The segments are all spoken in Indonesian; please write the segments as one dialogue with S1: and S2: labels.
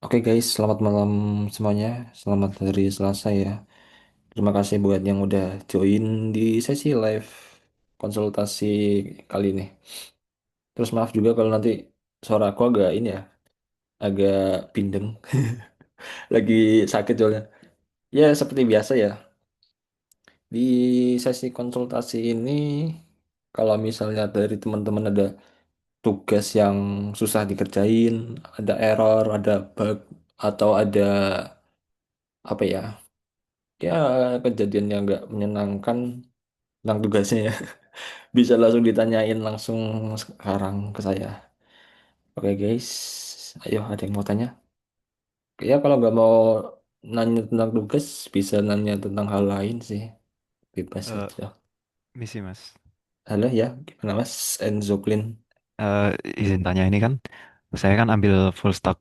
S1: Oke guys, selamat malam semuanya. Selamat hari Selasa ya. Terima kasih buat yang udah join di sesi live konsultasi kali ini. Terus maaf juga kalau nanti suara aku agak ini ya, agak bindeng. Lagi sakit soalnya. Ya seperti biasa ya. Di sesi konsultasi ini, kalau misalnya dari teman-teman ada tugas yang susah dikerjain, ada error, ada bug, atau ada apa ya? Ya kejadian yang nggak menyenangkan tentang tugasnya ya bisa langsung ditanyain langsung sekarang ke saya. Oke guys, ayo ada yang mau tanya? Ya kalau nggak mau nanya tentang tugas bisa nanya tentang hal lain sih, bebas
S2: Eh,
S1: aja.
S2: misi mas.
S1: Halo ya, gimana Mas Enzo Clean?
S2: Eh, izin tanya ini kan, saya kan ambil full stack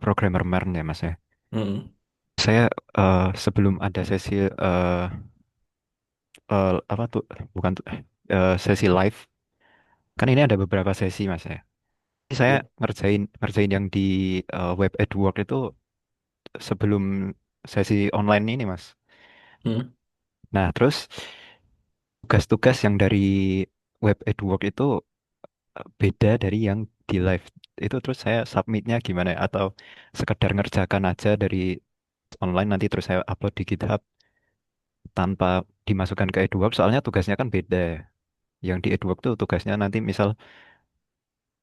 S2: programmer Mern ya mas ya.
S1: Mm-mm.
S2: Saya sebelum ada sesi apa tuh, bukan tuh, sesi live. Kan ini ada beberapa sesi mas ya. Ini saya
S1: Iya.
S2: ngerjain ngerjain yang di web Edwork itu sebelum sesi online ini mas.
S1: Mm.
S2: Nah terus tugas-tugas yang dari web Edwork itu beda dari yang di live itu, terus saya submitnya gimana ya? Atau sekedar ngerjakan aja dari online nanti terus saya upload di GitHub tanpa dimasukkan ke Edwork, soalnya tugasnya kan beda ya. Yang di Edwork tuh tugasnya nanti misal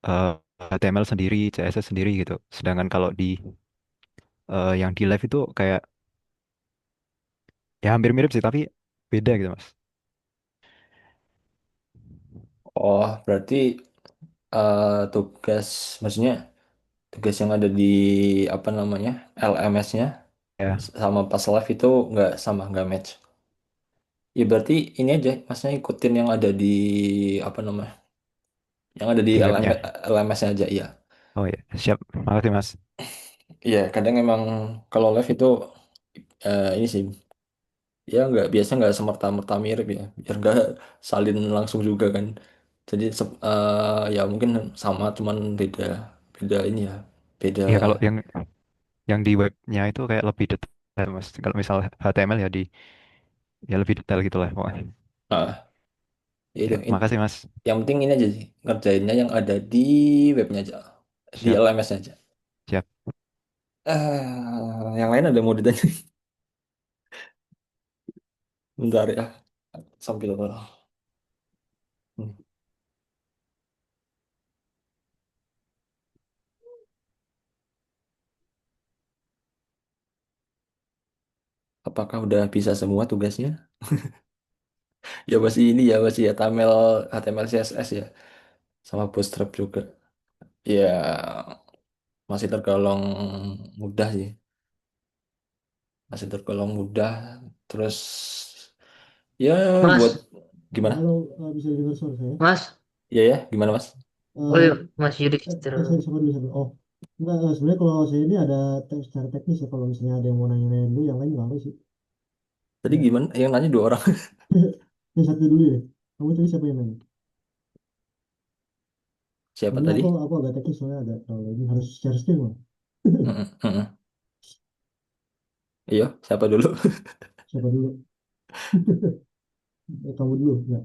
S2: eh, HTML sendiri, CSS sendiri gitu, sedangkan kalau di yang di live itu kayak ya hampir mirip sih tapi beda gitu mas.
S1: Oh berarti tugas maksudnya tugas yang ada di apa namanya LMS-nya
S2: Ya
S1: sama pas live itu nggak match. Ya berarti ini aja, masnya ikutin yang ada di apa namanya, yang ada di
S2: di webnya.
S1: LMS-nya aja ya.
S2: Oh ya siap, makasih mas.
S1: Iya, kadang emang kalau live itu ini sih, ya nggak semerta-merta mirip ya, biar nggak salin langsung juga kan. Jadi ya mungkin sama, cuman beda beda ini ya, beda.
S2: Ya kalau yang di webnya itu kayak lebih detail mas, kalau misal HTML ya di ya lebih detail gitu lah pokoknya.
S1: Nah, ya itu.
S2: Ya makasih mas.
S1: Yang penting ini aja sih, ngerjainnya yang ada di webnya aja, di
S2: Siap
S1: LMS aja.
S2: siap.
S1: Yang lain ada mau ditanya? Bentar ya, sambil hmm, apakah udah bisa semua tugasnya? Ya masih ini ya, masih HTML, HTML CSS ya, sama Bootstrap juga. Ya masih tergolong mudah sih, masih tergolong mudah. Terus ya buat
S3: Mas,
S1: gimana?
S3: halo, bisa dengar suara saya?
S1: Mas, ya ya, gimana Mas?
S3: Oh iya, Mas Yudi saya sama dulu, sama. Oh, enggak, sebenarnya kalau saya ini ada secara teknis ya, kalau misalnya ada yang mau nanya-nanya dulu, yang lain nggak harus sih.
S1: Tadi
S3: Ya,
S1: gimana? Yang nanya dua orang.
S3: yang satu dulu ya. Kamu tadi siapa yang nanya?
S1: Siapa
S3: Soalnya
S1: tadi?
S3: aku agak teknis, soalnya ada kalau ini harus secara skill, Mas.
S1: Mm-mm, mm-mm. Iya, siapa dulu?
S3: Siapa dulu? Kamu dulu, ya.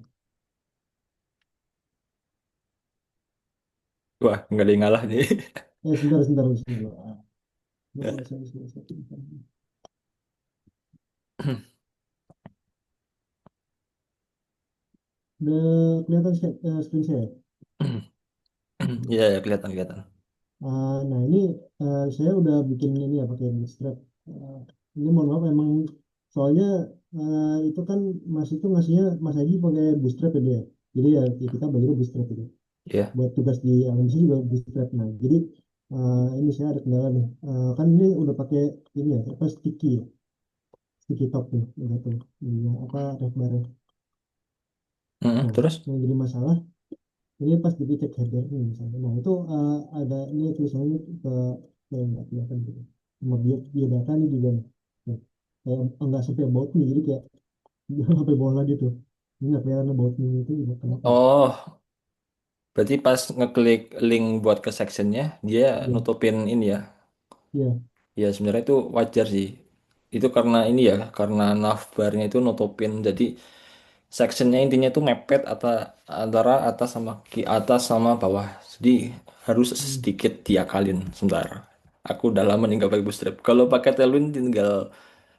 S1: Wah, nggak ada yang ngalah nih.
S3: Sebentar, sebentar, sebentar. Saya. Udah kelihatan screen saya?
S1: Iya, ya, kelihatan kelihatan.
S3: Nah ini saya udah bikin ini ya pakai Bootstrap. Eh, ini mohon maaf emang soalnya itu kan Mas itu ngasihnya Mas Haji pakai Bootstrap ya dia. Jadi ya kita belajar Bootstrap itu.
S1: Iya.
S3: Buat tugas di LMC juga Bootstrap. Nah jadi ini saya ada kendala nih. Kan ini udah pakai ini ya apa sticky ya, sticky top nih udah tuh. Ini apa red bar.
S1: Mm-mm,
S3: Nah
S1: terus?
S3: yang jadi masalah ini pas dicek header nih misalnya. Nah itu ada ini tulisannya ke nggak kelihatan gitu. Sama dia data nih juga nih. Nah, kayak enggak sampai about nih, jadi kayak sampai bawah lagi tuh. Ini nggak kelihatan about nih itu juga kenapa ya?
S1: Oh, Berarti pas ngeklik link buat ke sectionnya, dia
S3: Iya,
S1: nutupin ini ya.
S3: iya.
S1: Ya sebenarnya itu wajar sih. Itu karena ini ya, karena navbarnya itu nutupin. Jadi sectionnya intinya itu mepet atau antara atas sama bawah. Jadi harus
S3: Hmm.
S1: sedikit diakalin sebentar. Aku udah lama nih nggak pakai Bootstrap. Kalau pakai Tailwind tinggal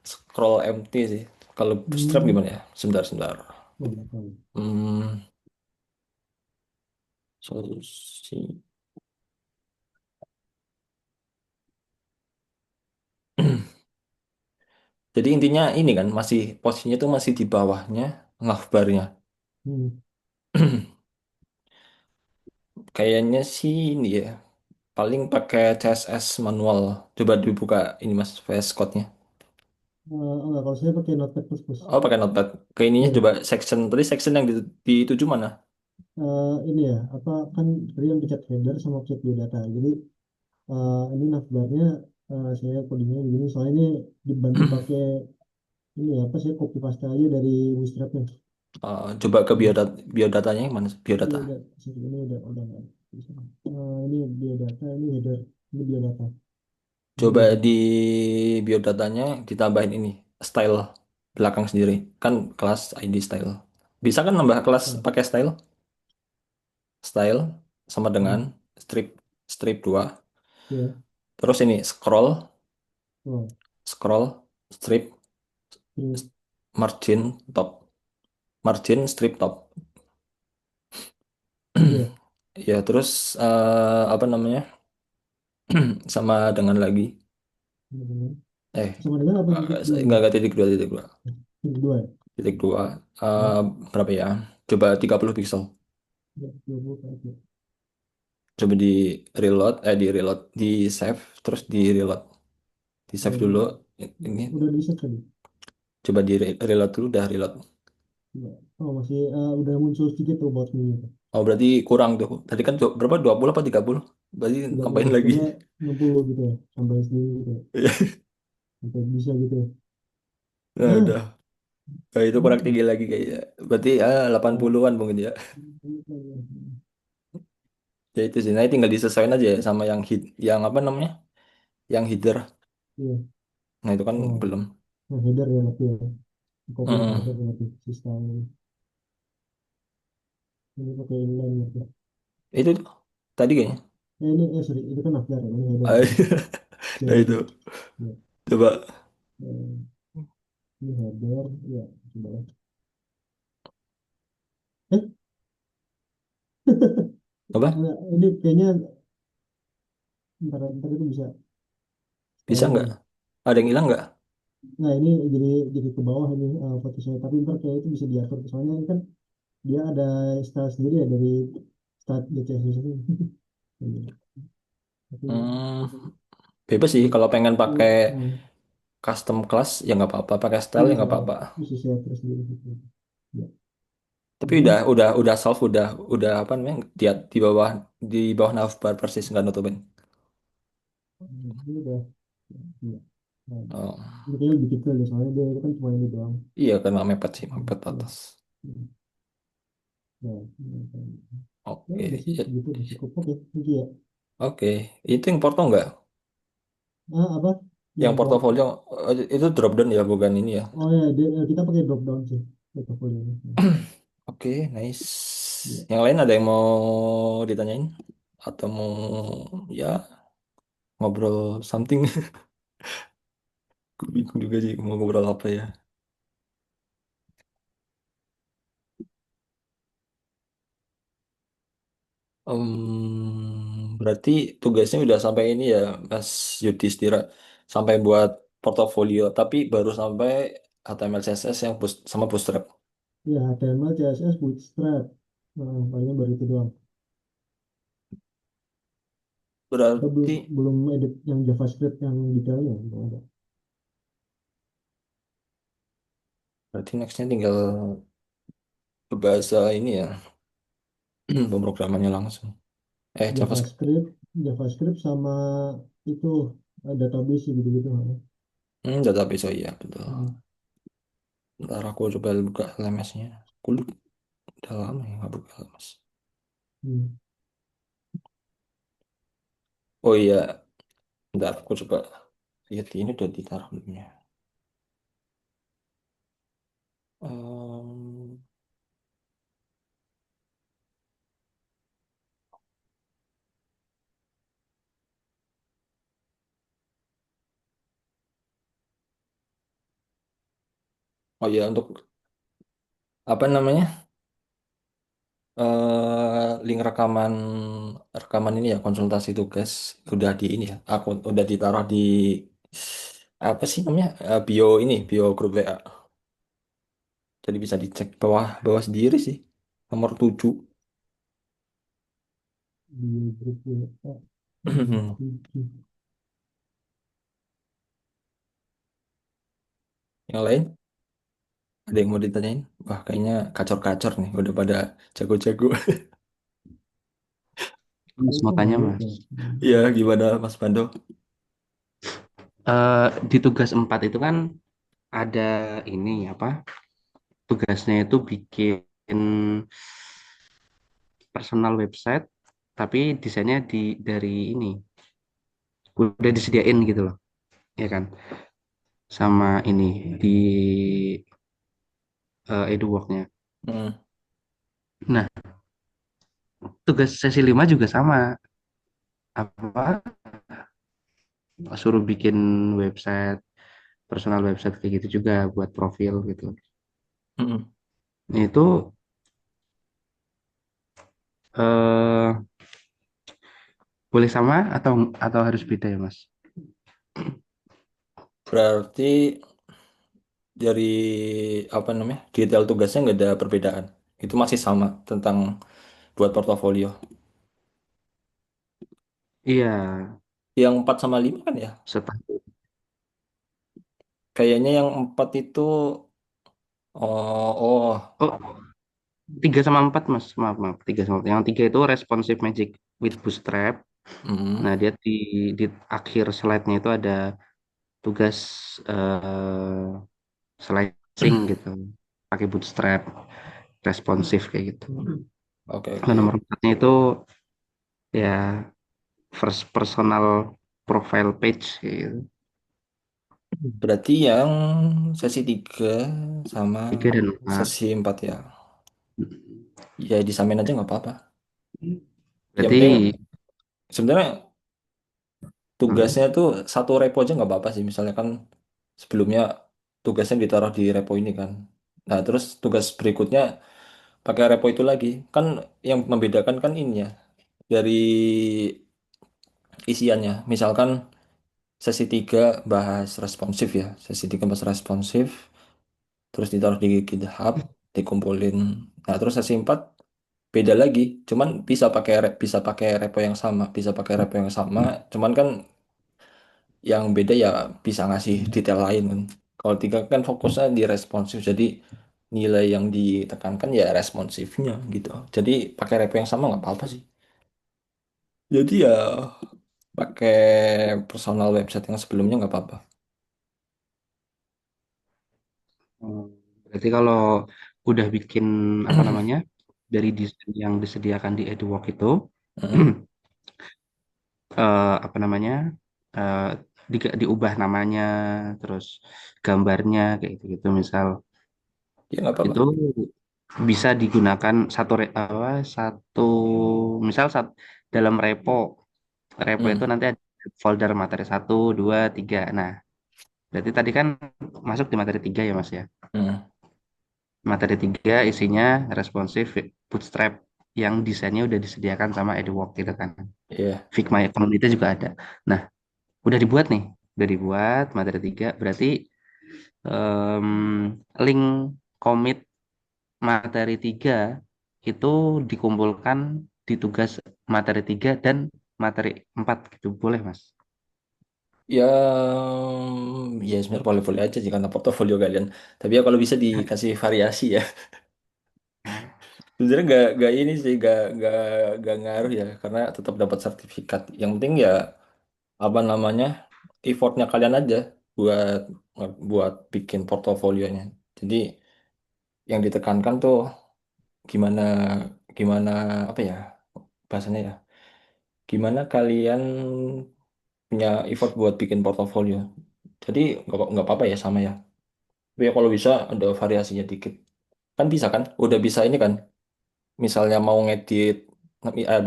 S1: scroll empty sih. Kalau Bootstrap
S3: Hmm.
S1: gimana ya? Sebentar, sebentar.
S3: Oh, nggak tahu.
S1: Hmm, solusi. Jadi intinya ini kan masih posisinya tuh masih di bawahnya navbarnya.
S3: Hmm.
S1: Kayaknya sih ini ya. Paling pakai CSS manual. Coba dibuka ini Mas VS Code-nya.
S3: Enggak, kalau saya pakai Notepad++.
S1: Oh, pakai Notepad. Ke ininya
S3: Iya.
S1: coba section. Tadi section yang dituju mana?
S3: Ini ya, apa kan tadi yang pencet header sama pencet biodata. Jadi ini navbarnya saya codingnya begini. Soalnya ini dibantu pakai ini ya, apa saya copy paste aja dari Bootstrap-nya.
S1: Coba ke
S3: Hmm.
S1: biodatanya yang mana?
S3: Ini
S1: Biodata.
S3: udah, ini udah nggak bisa. Ini biodata, ini header, ini biodata, ini
S1: Coba
S3: biodata.
S1: di biodatanya ditambahin ini. Style belakang sendiri. Kan kelas ID style. Bisa kan nambah kelas
S3: Nah,
S1: pakai style? Style sama dengan
S3: hmm,
S1: strip strip 2.
S3: ya,
S1: Terus ini scroll,
S3: oh,
S1: scroll, strip,
S3: ini,
S1: margin, top. Margin, strip, top.
S3: iya,
S1: Ya, terus apa namanya? Sama dengan lagi.
S3: benar-benar.
S1: Eh,
S3: Sama dengan apa titik dua ini?
S1: enggak titik dua, titik dua.
S3: Titik dua ya?
S1: Titik dua.
S3: Hmm,
S1: Berapa ya? Coba 30 pixel.
S3: ya, 20 kali, ya.
S1: Coba di reload, di save, terus di reload. Di save
S3: Udah
S1: dulu.
S3: di,
S1: Ini,
S3: udah di set tadi.
S1: coba di reload dulu, dah reload.
S3: Ya. Oh, masih udah muncul sedikit tuh buat ini.
S1: Oh, berarti kurang tuh. Tadi kan berapa? 20 apa 30? Berarti
S3: Tiga
S1: tambahin
S3: puluh
S1: lagi.
S3: coba 60 gitu ya, sampai sendiri gitu ya. Sampai bisa gitu ya.
S1: Nah,
S3: Ah,
S1: udah. Nah, itu kurang
S3: hmm,
S1: tinggi lagi kayaknya. Berarti 80-an mungkin ya. Ya itu sih. Nah, tinggal disesuaikan aja ya sama yang apa namanya? Yang header.
S3: iya.
S1: Nah, itu kan
S3: Oh,
S1: belum.
S3: nah, header ya berarti ya. Copy yang
S1: Mm-mm.
S3: header berarti sistem ini pakai inline gitu.
S1: Itu tuh. Tadi kayaknya.
S3: Sorry, itu kan Afgar ya, ini header
S1: Ah,
S3: berarti.
S1: nah,
S3: CMD.
S1: itu.
S3: Ya.
S1: Coba.
S3: Ini header, ya, coba ya. Eh,
S1: Apa?
S3: ini kayaknya ntar itu bisa
S1: Bisa
S3: sekarang
S1: nggak?
S3: nih.
S1: Ada yang hilang nggak?
S3: Nah, ini jadi ke bawah ini foto saya, tapi ntar kayak itu bisa diatur. Soalnya ini kan dia ada style sendiri ya dari start DCS itu. Iya. Tapi
S1: Hmm, bebas sih.
S3: ini,
S1: Kalau pengen
S3: ini,
S1: pakai
S3: nah,
S1: custom class, ya nggak apa-apa. Pakai style
S3: iya
S1: ya nggak
S3: saya
S1: apa-apa.
S3: bisa saya atur sendiri gitu. Ya.
S1: Tapi
S3: Oke.
S1: udah solve, udah apa namanya? Di bawah navbar persis nggak nutupin.
S3: Ini udah. Ya. Nah,
S1: Oh,
S3: ini kayaknya lebih detail deh, soalnya dia itu kan cuma ini doang.
S1: iya karena mepet sih,
S3: Hmm,
S1: mepet
S3: hmm,
S1: atas.
S3: hmm. Ya, ya
S1: Oke,
S3: udah sih
S1: ya,
S3: gitu udah cukup. Oke, thank you ya.
S1: oke. Itu yang porto nggak?
S3: Apa
S1: Yang
S3: yang port?
S1: portofolio itu drop down ya, bukan ini ya.
S3: Oh ya, kita pakai drop down sih portfolio ini.
S1: Oke, nice.
S3: Ya.
S1: Yang lain ada yang mau ditanyain? Atau mau ya ngobrol something? Gue bingung juga sih mau ngobrol apa ya. Berarti tugasnya udah sampai ini ya, Mas Yudhistira. Sampai buat portofolio, tapi baru sampai HTML CSS yang sama Bootstrap.
S3: Ya, HTML, CSS, Bootstrap. Nah, paling baru itu doang. Kita belum
S1: Berarti,
S3: belum edit yang JavaScript yang detailnya, belum ada.
S1: berarti nextnya tinggal ke bahasa ini ya, pemrogramannya langsung. JavaScript.
S3: JavaScript, JavaScript sama itu database gitu-gitu.
S1: Database, oh iya betul.
S3: Hmm.
S1: Ntar aku coba buka LMS-nya. Aku udah lama ya nggak buka LMS.
S3: Hmm.
S1: Oh iya, bentar aku coba lihat ini udah ditaruh belumnya. Em, oh iya untuk apa namanya? Link rekaman rekaman ini ya konsultasi tugas udah di ini ya. Aku udah ditaruh di apa sih namanya? Bio ini, bio grup WA. Jadi bisa dicek bawah bawah sendiri sih. Nomor 7.
S3: Di grup WA nomor 7.
S1: Yang lain ada yang mau ditanyain? Wah, kayaknya kacor-kacor nih, udah pada jago-jago.
S3: Itu
S2: Mas, mau tanya
S3: banyak
S2: Mas.
S3: ya.
S1: Iya, gimana Mas Bando?
S2: Di tugas 4 itu kan ada ini apa? Tugasnya itu bikin personal website, tapi desainnya dari ini udah disediain gitu loh, ya kan? Sama ini di EduWorknya.
S1: Hmm,
S2: Nah, tugas sesi 5 juga sama. Apa? Suruh bikin website, personal website kayak gitu juga buat profil gitu.
S1: hmm.
S2: Nah, itu eh, boleh sama atau harus beda ya, Mas?
S1: Berarti dari apa namanya detail tugasnya nggak ada perbedaan. Itu masih sama tentang buat portofolio.
S2: Iya,
S1: Yang 4 sama 5 kan ya?
S2: setahun.
S1: Kayaknya yang 4 itu oh oh.
S2: Oh, 3 sama 4 Mas. Maaf, maaf. 3 sama 4. Yang 3 itu responsive magic with bootstrap.
S1: Hmm.
S2: Nah, dia di akhir slide-nya itu ada tugas slicing gitu. Pakai bootstrap, responsif kayak gitu.
S1: Oke
S2: Nah,
S1: oke.
S2: nomor 4-nya itu ya first personal profile page kayak gitu.
S1: Berarti yang sesi 3 sama
S2: 3 dan 4.
S1: sesi 4 ya. Ya disamain aja nggak apa-apa. Yang
S2: Berarti
S1: penting sebenarnya
S2: hmm,
S1: tugasnya tuh satu repo aja nggak apa-apa sih. Misalnya kan sebelumnya tugasnya ditaruh di repo ini kan. Nah, terus tugas berikutnya pakai repo itu lagi. Kan yang membedakan kan ini ya dari isiannya. Misalkan sesi 3 bahas responsif ya. Sesi 3 bahas responsif, terus ditaruh di GitHub, dikumpulin. Nah, terus sesi 4 beda lagi. Cuman bisa pakai repo yang sama, bisa pakai repo yang sama. Cuman kan yang beda ya bisa ngasih detail lain kan. Kalau 3 kan fokusnya di responsif, jadi nilai yang ditekankan ya responsifnya gitu. Jadi pakai repo yang sama nggak apa-apa sih. Jadi ya pakai personal website yang sebelumnya nggak apa-apa.
S2: hmm, berarti kalau udah bikin apa namanya dari desain yang disediakan di EduWork itu
S1: Mm.
S2: apa namanya eh, diubah namanya terus gambarnya kayak gitu misal
S1: Ya nggak apa-apa.
S2: itu bisa digunakan satu misal dalam repo itu
S1: Mm.
S2: nanti ada folder materi 1, 2, 3. Nah, berarti tadi kan masuk di materi 3 ya Mas ya.
S1: Mm.
S2: Materi 3 isinya responsif bootstrap yang desainnya udah disediakan sama EduWork gitu kan.
S1: Iya.
S2: Figma Community juga ada. Nah, udah dibuat nih, udah dibuat materi 3 berarti em, link komit materi 3 itu dikumpulkan di tugas materi 3 dan materi 4 gitu. Boleh, Mas?
S1: Ya, ya sebenarnya boleh-boleh aja sih karena portofolio kalian. Tapi ya kalau bisa dikasih variasi ya. Sebenarnya nggak ini sih nggak ngaruh ya karena tetap dapat sertifikat. Yang penting ya apa namanya effortnya kalian aja buat buat bikin portofolionya. Jadi yang ditekankan tuh gimana gimana apa ya bahasanya ya gimana kalian punya effort buat bikin portofolio. Jadi nggak apa-apa ya sama ya. Tapi ya kalau bisa ada variasinya dikit. Kan bisa kan? Udah bisa ini kan? Misalnya mau ngedit,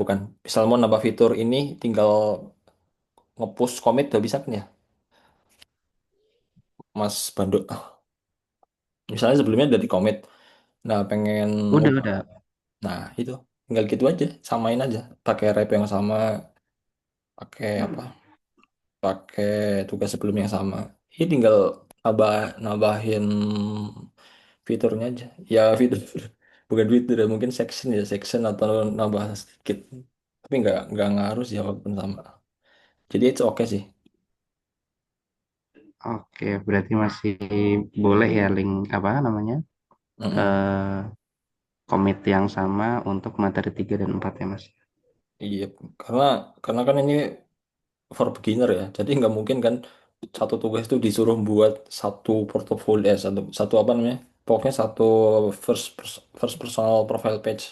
S1: bukan. Misal mau nambah fitur ini, tinggal nge-push commit udah bisa kan ya, Mas Bando? Misalnya sebelumnya udah di commit. Nah, pengen ngubah.
S2: Udah.
S1: Nah, itu. Tinggal gitu aja. Samain aja. Pakai rep yang sama. Pakai apa? Pakai tugas sebelumnya yang sama. Ini tinggal nambahin fiturnya aja. Ya, fitur. Bukan fitur, ya, mungkin section ya. Section atau nambah sedikit. Tapi nggak ngaruh sih walaupun sama. Jadi itu oke sih.
S4: Oke, berarti masih boleh ya link apa namanya?
S1: Mm-mm.
S4: eh komit yang sama untuk materi 3 dan 4 ya, Mas.
S1: Iya, karena kan ini for beginner ya. Jadi nggak mungkin kan satu tugas itu disuruh buat satu portofolio, satu satu apa namanya? Pokoknya satu first personal profile page.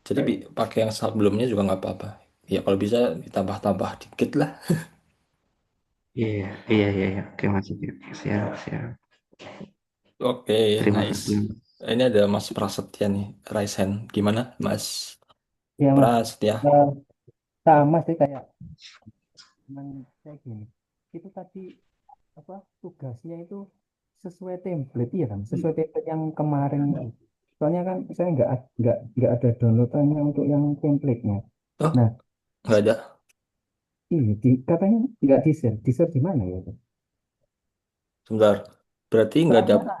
S1: Jadi pakai yang sebelumnya juga nggak apa-apa. Ya kalau bisa ditambah-tambah dikit lah.
S4: Iya, iya. Oke, Mas. Oke, oke. Siap, siap.
S1: Oke,
S4: Terima
S1: nice.
S4: kasih, Mas.
S1: Ini ada Mas Prasetya nih, raise hand. Gimana, Mas
S5: Ya mas.
S1: Prasetya?
S5: Eh, sama sih kayak cuman kayak gini. Itu tadi apa tugasnya itu sesuai template ya kan, sesuai template yang kemarin. Soalnya kan saya nggak ada downloadannya untuk yang template-nya.
S1: Oh,
S5: Nah,
S1: nggak ada.
S5: ini katanya nggak di share di mana ya?
S1: Sebentar. Berarti nggak ada.
S5: Soalnya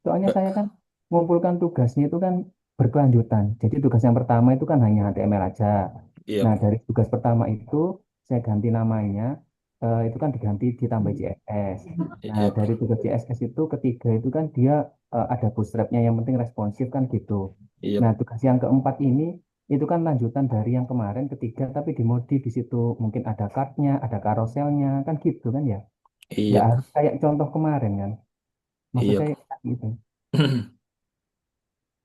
S5: soalnya
S1: Nggak.
S5: saya kan mengumpulkan tugasnya itu kan berkelanjutan. Jadi tugas yang pertama itu kan hanya HTML aja.
S1: Iya,
S5: Nah, dari tugas pertama itu saya ganti namanya, itu kan diganti ditambah CSS. Nah,
S1: iya,
S5: dari tugas CSS itu ketiga itu kan dia ada bootstrapnya yang penting responsif kan gitu.
S1: iya,
S5: Nah, tugas yang keempat ini itu kan lanjutan dari yang kemarin ketiga tapi dimodif di situ mungkin ada kartnya, ada karoselnya kan gitu kan ya. Nggak
S1: iya,
S5: harus kayak contoh kemarin kan. Maksud
S1: iya.
S5: saya gitu.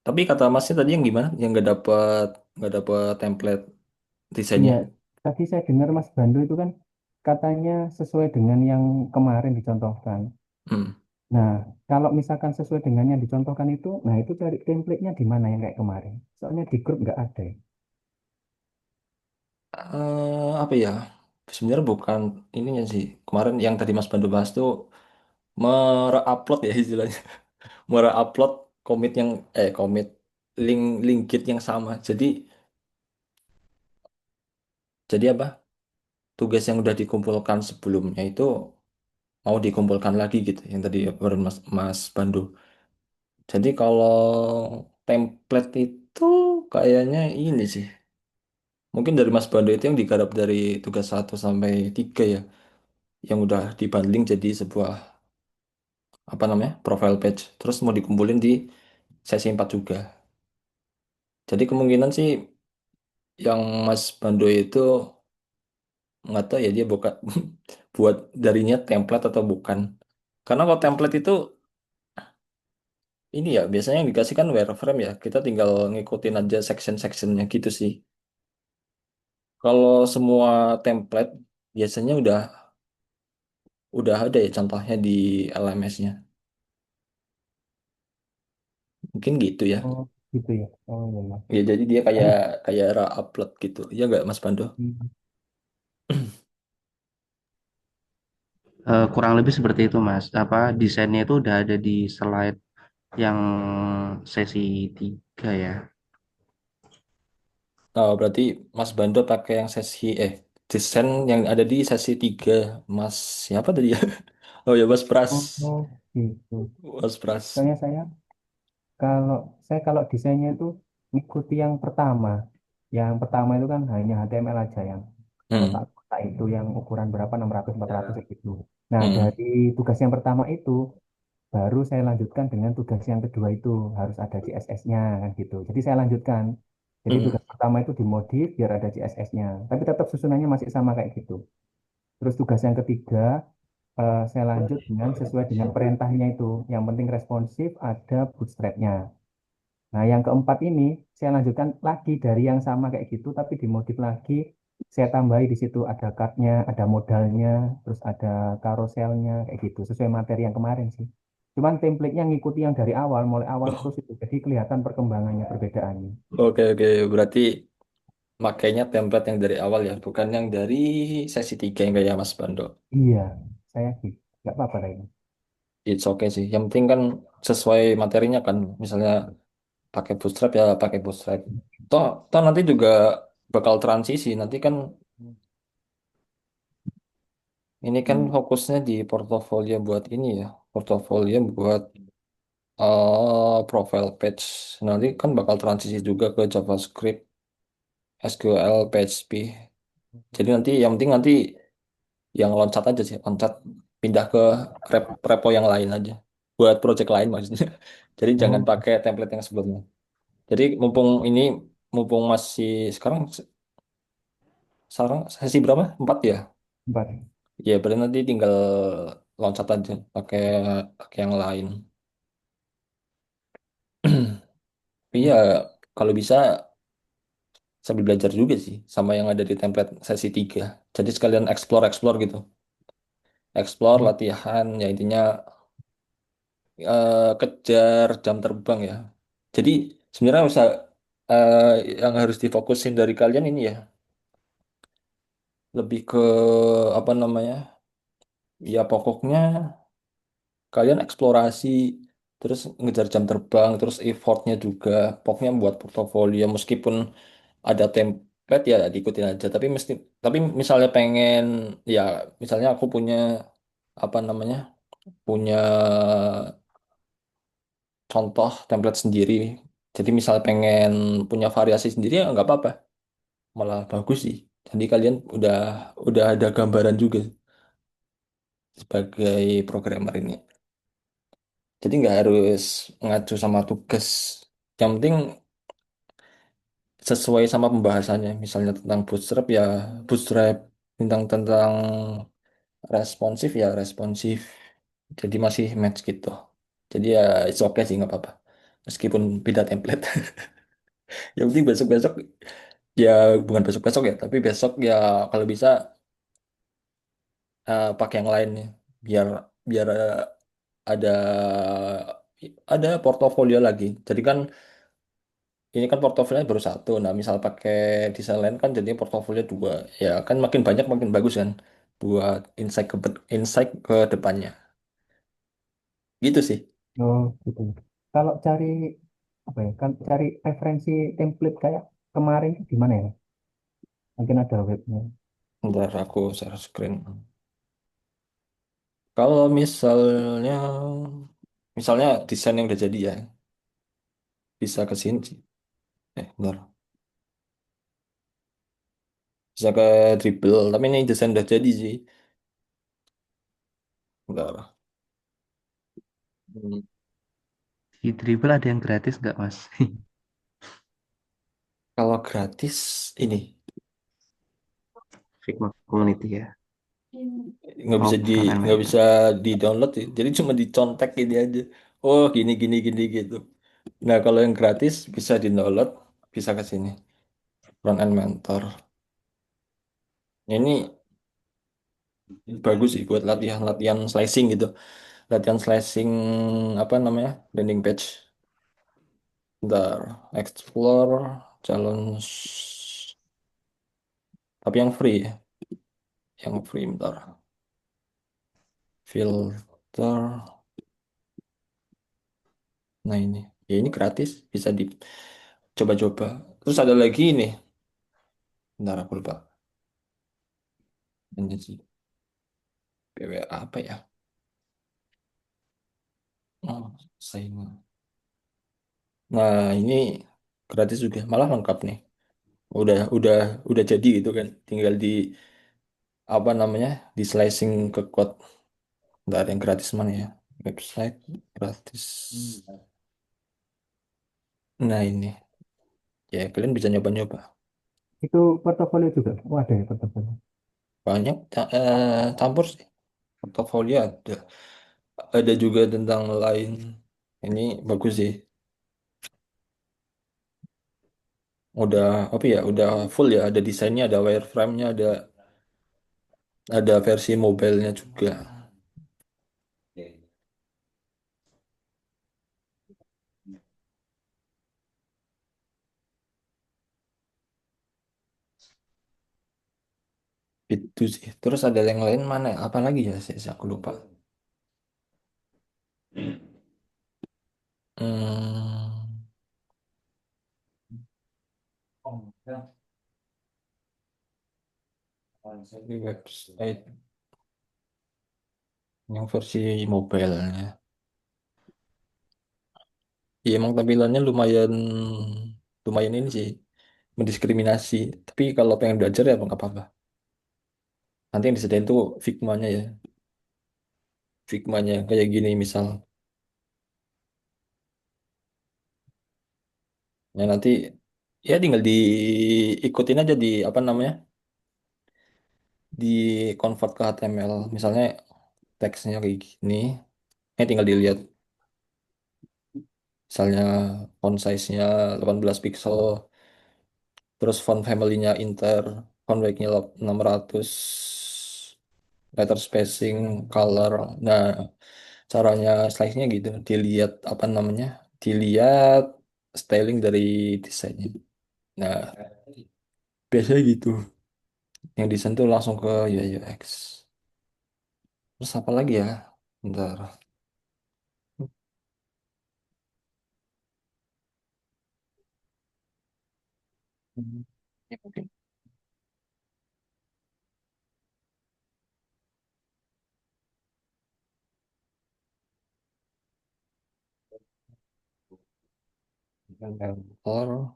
S1: Tapi kata Masnya tadi yang gimana? Yang nggak dapet template desainnya?
S5: Iya, tadi saya dengar Mas Bandu itu kan katanya sesuai dengan yang kemarin dicontohkan.
S1: Hmm.
S5: Nah, kalau misalkan sesuai dengan yang dicontohkan itu, nah itu cari template-nya di mana yang kayak kemarin. Soalnya di grup nggak ada ya.
S1: Apa ya? Sebenarnya bukan ininya sih. Kemarin yang tadi Mas Pandu bahas tuh upload ya istilahnya. Upload commit yang commit link link Git yang sama. Jadi apa? Tugas yang udah dikumpulkan sebelumnya itu mau dikumpulkan lagi gitu. Yang tadi baru Mas Pandu. Jadi kalau template itu kayaknya ini sih. Mungkin dari Mas Bando itu yang digarap dari tugas 1 sampai 3 ya, yang udah dibundling jadi sebuah apa namanya profile page. Terus mau dikumpulin di sesi 4 juga. Jadi kemungkinan sih yang Mas Bando itu nggak tahu ya dia buka buat darinya template atau bukan. Karena kalau template itu ini ya biasanya yang dikasih kan wireframe ya. Kita tinggal ngikutin aja section-sectionnya gitu sih. Kalau semua template biasanya udah ada ya contohnya di LMS-nya. Mungkin gitu ya.
S5: Oh, gitu ya. Oh, iya, Mas.
S1: Ya jadi dia kayak
S5: Soalnya,
S1: kayak era upload gitu. Ya nggak Mas Pando?
S5: hmm,
S4: Kurang lebih seperti itu, Mas. Apa desainnya itu udah ada di slide yang sesi 3 ya.
S1: Oh, berarti Mas Bando pakai yang sesi desain yang ada di sesi 3. Mas siapa tadi ya? Oh ya Mas Pras.
S5: oh, gitu.
S1: Mas Pras.
S5: Soalnya kalau desainnya itu mengikuti yang pertama. Yang pertama itu kan hanya HTML aja yang
S1: Hmm.
S5: kotak-kotak itu yang ukuran berapa 600 400 gitu. Nah,
S1: Hmm.
S5: dari tugas yang pertama itu baru saya lanjutkan dengan tugas yang kedua itu harus ada CSS-nya kan gitu. Jadi saya lanjutkan. Jadi
S1: Hmm.
S5: tugas pertama itu dimodif biar ada CSS-nya. Tapi tetap susunannya masih sama kayak gitu. Terus tugas yang ketiga saya lanjut dengan sesuai dengan perintahnya itu. Yang penting responsif ada bootstrap-nya. Nah, yang keempat ini saya lanjutkan lagi dari yang sama kayak gitu, tapi dimodif lagi saya tambahi di situ ada cardnya, ada modalnya, terus ada carouselnya kayak gitu sesuai materi yang kemarin sih. Cuman template-nya ngikuti yang dari awal, mulai awal terus
S1: Oh,
S5: itu. Jadi kelihatan perkembangannya, perbedaannya.
S1: oke oke, berarti makainya template yang dari awal ya, bukan yang dari sesi 3 yang kayak Mas Bando.
S5: Iya, saya gitu. Nggak apa-apa lah ini.
S1: It's okay sih. Yang penting kan sesuai materinya kan. Misalnya pakai bootstrap ya pakai bootstrap. Toh, toh nanti juga bakal transisi. Nanti kan ini kan fokusnya di portofolio buat ini ya. Portofolio buat profile page. Nanti kan bakal transisi juga ke JavaScript, SQL, PHP. Jadi nanti yang penting nanti yang loncat aja sih, loncat pindah ke repo yang lain aja. Buat project lain maksudnya. Jadi jangan
S5: Oh,
S1: pakai template yang sebelumnya. Jadi mumpung masih sekarang sekarang sesi berapa? 4 ya?
S5: bentar.
S1: Ya berarti nanti tinggal loncat aja pakai pakai yang lain. Iya, kalau bisa sambil belajar juga sih sama yang ada di template sesi 3. Jadi sekalian explore-explore gitu. Explore,
S5: Oh,
S1: latihan, ya intinya kejar jam terbang ya. Jadi sebenarnya usah eh, yang harus difokusin dari kalian ini ya, lebih ke apa namanya? Ya pokoknya kalian eksplorasi terus ngejar jam terbang terus effortnya juga pokoknya buat portofolio meskipun ada template ya diikutin aja tapi misalnya pengen ya misalnya aku punya apa namanya punya contoh template sendiri jadi misal pengen punya variasi sendiri ya nggak apa-apa malah bagus sih jadi kalian udah ada gambaran juga sebagai programmer ini jadi nggak harus ngacu sama tugas yang penting sesuai sama pembahasannya. Misalnya tentang bootstrap ya bootstrap, tentang tentang responsif ya responsif. Jadi masih match gitu. Jadi ya it's okay sih nggak apa-apa. Meskipun beda template. Yang penting besok-besok ya bukan besok-besok ya, tapi besok ya kalau bisa pakai yang lain ya. Biar biar ada ada portofolio lagi. Jadi kan ini kan portofolio baru satu. Nah, misal pakai desain lain kan jadi portofolio dua. Ya, kan makin banyak makin bagus kan buat insight ke depannya. Gitu sih.
S5: oh, gitu. Kalau cari apa ya? Kan cari referensi template kayak kemarin itu di mana ya? Mungkin ada webnya.
S1: Ntar aku share screen. Kalau misalnya desain yang udah jadi ya, bisa ke sini sih. Bentar. Bisa ke Dribble, tapi ini desain udah jadi sih. Bentar. Hmm.
S4: Di Dribble ada yang gratis nggak, Mas?
S1: Kalau gratis ini
S4: Figma Community ya.
S1: nggak
S4: Oh,
S1: bisa
S4: bukan
S1: nggak
S4: Elementor.
S1: bisa di download sih. Jadi cuma dicontek ini aja. Oh gini gini gini gitu. Nah kalau yang gratis bisa di download, bisa ke sini. Front End Mentor. Ini bagus sih buat latihan-latihan slicing gitu. Latihan slicing apa namanya landing page. Ntar explore challenge tapi yang free ya. Yang free bentar. Filter. Nah ini. Ya ini gratis bisa dicoba-coba. Terus ada lagi nih. Bentar aku lupa. Ini sih. PWA apa ya? Oh, saingan. Nah, ini gratis juga, malah lengkap nih. Udah udah jadi gitu kan. Tinggal di apa namanya? Di slicing ke code. Nggak ada yang gratis mana ya? Website gratis. Nah, ini. Ya, kalian bisa nyoba-nyoba.
S5: Itu portofolio juga. Oh, ada ya portofolio.
S1: Banyak campur sih. Portofolio ada. Ada juga tentang lain. Ini bagus sih. udah apa ya, udah full ya, ada desainnya, ada wireframe-nya, ada versi mobile-nya juga. Itu sih. Terus ada yang lain mana? Apa lagi ya? Aku lupa. Hmm, di website yang versi mobile-nya. Iya emang tampilannya lumayan lumayan ini sih, mendiskriminasi. Tapi kalau pengen belajar ya nggak apa-apa. Nanti yang disediain tuh Figma-nya ya. Figma-nya kayak gini misal. Ya nanti ya tinggal diikutin aja di apa namanya? Di convert ke HTML. Misalnya teksnya kayak gini. Tinggal dilihat misalnya font size-nya 18 pixel, terus font family-nya inter, font weight-nya 600, letter spacing, color. Nah, caranya slice-nya gitu, dilihat apa namanya? Dilihat styling dari desainnya. Nah, biasanya gitu. Yang desain tuh langsung ke UI UX. Terus apa lagi ya? Bentar. Ya, mungkin Elementor.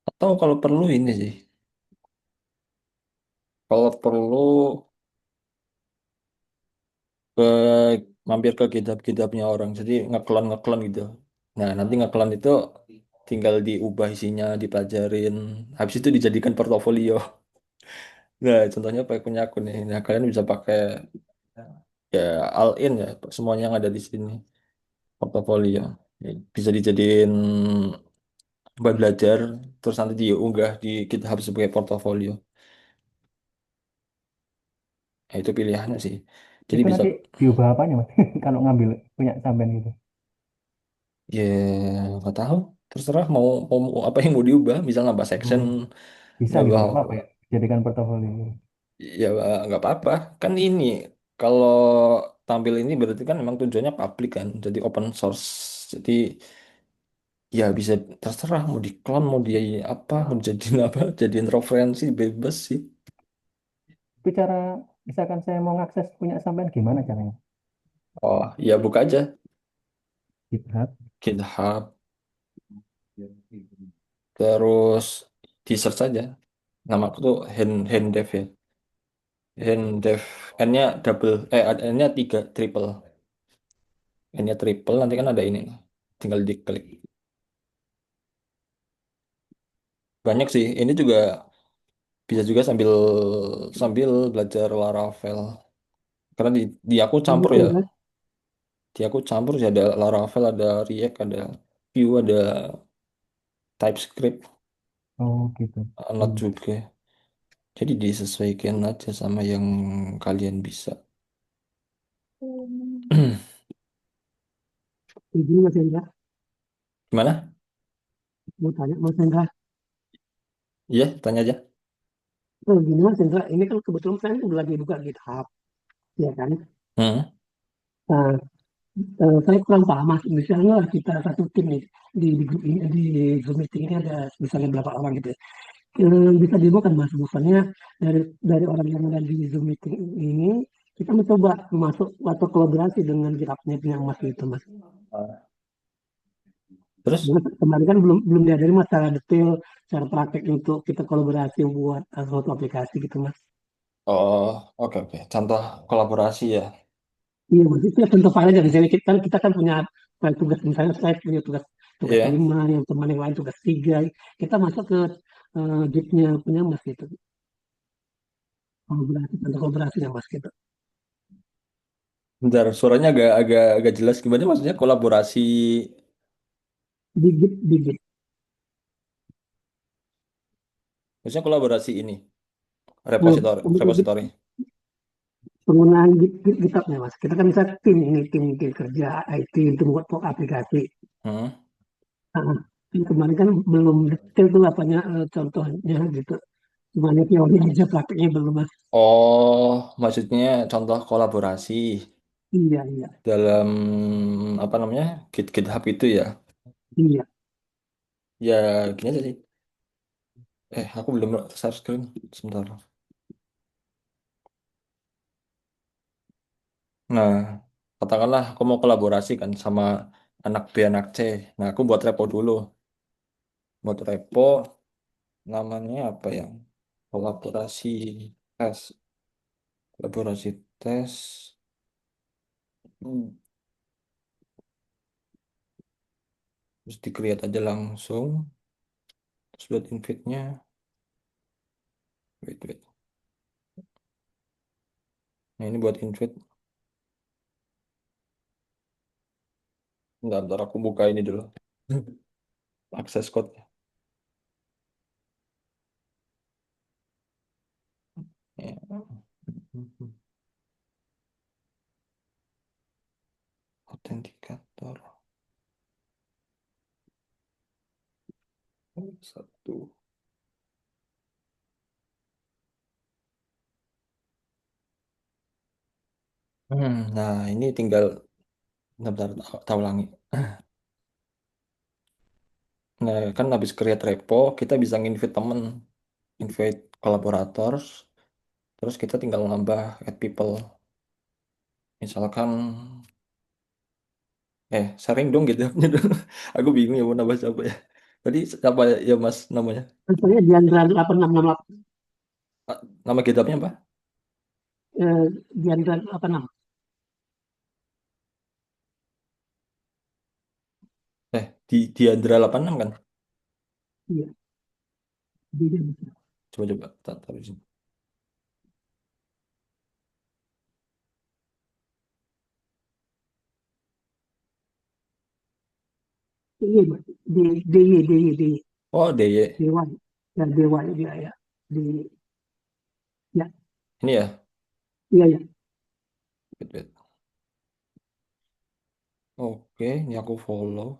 S1: Atau kalau perlu ini sih. Kalau perlu ke mampir ke kitab-kitabnya orang. Jadi ngeklon gitu. Nah, nanti ngeklon itu tinggal diubah isinya, dipelajarin. Habis itu dijadikan portofolio. Nah, contohnya pakai punya aku nih. Nah, kalian bisa pakai ya all in ya, semuanya yang ada di sini. Portofolio. Ya, bisa dijadiin buat belajar, terus nanti diunggah di GitHub sebagai portofolio. Nah, itu pilihannya sih. Jadi
S5: Itu
S1: bisa
S5: nanti diubah apanya mas? Kalau ngambil punya sampean gitu.
S1: ya nggak tahu. Terserah mau apa yang mau diubah. Bisa nambah section,
S5: Oh, bisa gitu,
S1: nambah
S5: nggak apa-apa ya. Jadikan portofolio.
S1: ya nggak apa-apa. Kan ini kalau tampil ini berarti kan memang tujuannya publik kan. Jadi open source. Jadi ya bisa terserah mau diklon, mau dia apa, mau jadiin apa, jadiin referensi bebas sih.
S5: Itu cara, misalkan saya mau ngakses punya sampean gimana caranya?
S1: Oh, ya buka aja
S5: GitHub.
S1: GitHub, terus di search aja. Nama aku tuh Hendev ya. Hendev, N-nya double, N-nya tiga, triple. N-nya triple, nanti kan ada ini nih. Tinggal diklik. Banyak sih. Ini juga bisa juga sambil sambil belajar Laravel. Karena di aku campur ya.
S3: Mesin,
S1: Di aku campur sih ada Laravel, ada React, ada Vue, ada TypeScript,
S5: Oh gitu.
S1: Node juga. Jadi disesuaikan aja sama yang kalian bisa.
S3: Gini Mas Hendra,
S1: Gimana?
S3: mau tanya Mas Hendra.
S1: Iya, tanya aja.
S3: Oh, gini Mas Hendra, ini kan kebetulan saya udah lagi buka GitHub, ya kan?
S1: Hmm.
S3: Nah, saya kurang paham Mas. Misalnya kita satu tim nih di grup ini di Zoom meeting ini ada misalnya berapa orang gitu ya. Bisa dibuka Mas, bukannya dari orang yang ada di Zoom meeting ini kita mencoba masuk atau kolaborasi dengan GitHub-nya punya Mas gitu Mas.
S1: Terus?
S3: Karena kemarin kan belum belum diajari Mas secara detail, cara praktek untuk kita kolaborasi buat suatu aplikasi gitu Mas.
S1: Oh, oke oke. Contoh kolaborasi ya.
S6: Iya, Mas, itu ya contoh file aja. Misalnya kita kan punya file tugas, misalnya saya punya tugas tugas
S1: Iya.
S6: 5, yang teman yang lain tugas 3. Kita masuk ke Git-nya punya Mas gitu. Kolaborasi, contoh kolaborasinya Mas gitu.
S1: Bentar, suaranya agak agak agak jelas gimana maksudnya kolaborasi.
S6: Di Git.
S1: Maksudnya kolaborasi ini
S6: Oh,
S1: repositori
S6: untuk Git,
S1: repositori.
S6: penggunaan GitHub-nya Mas. Kita kan bisa tim ini, tim kerja IT untuk buat aplikasi.
S1: Hmm.
S6: Nah, ini kemarin kan belum detail tuh apanya contohnya gitu. Cuma ini teori aja, prakteknya belum Mas.
S1: Oh, maksudnya contoh kolaborasi
S6: Iya, iya,
S1: dalam apa namanya GitHub itu ya.
S6: iya.
S1: Ya gini aja sih. Aku belum share screen. Sebentar. Nah, katakanlah aku mau kolaborasi kan sama anak B, anak C. Nah, aku buat repo dulu. Buat repo, namanya apa ya? Kolaborasi tes. Kolaborasi tes. Hmm, Terus di-create aja langsung. Terus buat invite-nya. Wait, wait. Nah, ini buat invite. Bentar, aku buka ini dulu. Akses code. Ya. Autentikator. Satu. Nah, ini tinggal bentar, tahu ulangi. Nah, kan habis create repo, kita bisa nginvite temen, invite collaborators, terus kita tinggal nambah add people. Misalkan, sharing dong gitu. Aku bingung ya mau nambah siapa ya. Tadi siapa ya Mas namanya?
S6: Contohnya Diandra 8668.
S1: Nama GitHub-nya apa?
S6: Diandra 86.
S1: Diandra 86 kan?
S6: Iya, dia.
S1: Coba taruh di sini.
S6: Iya, Mas. DY.
S1: Oh, DY.
S6: Dewan. Ya, Dewa dia ya. Di, ya,
S1: Ini ya.
S6: iya, ya.
S1: Wait, wait. Oke, ini aku follow.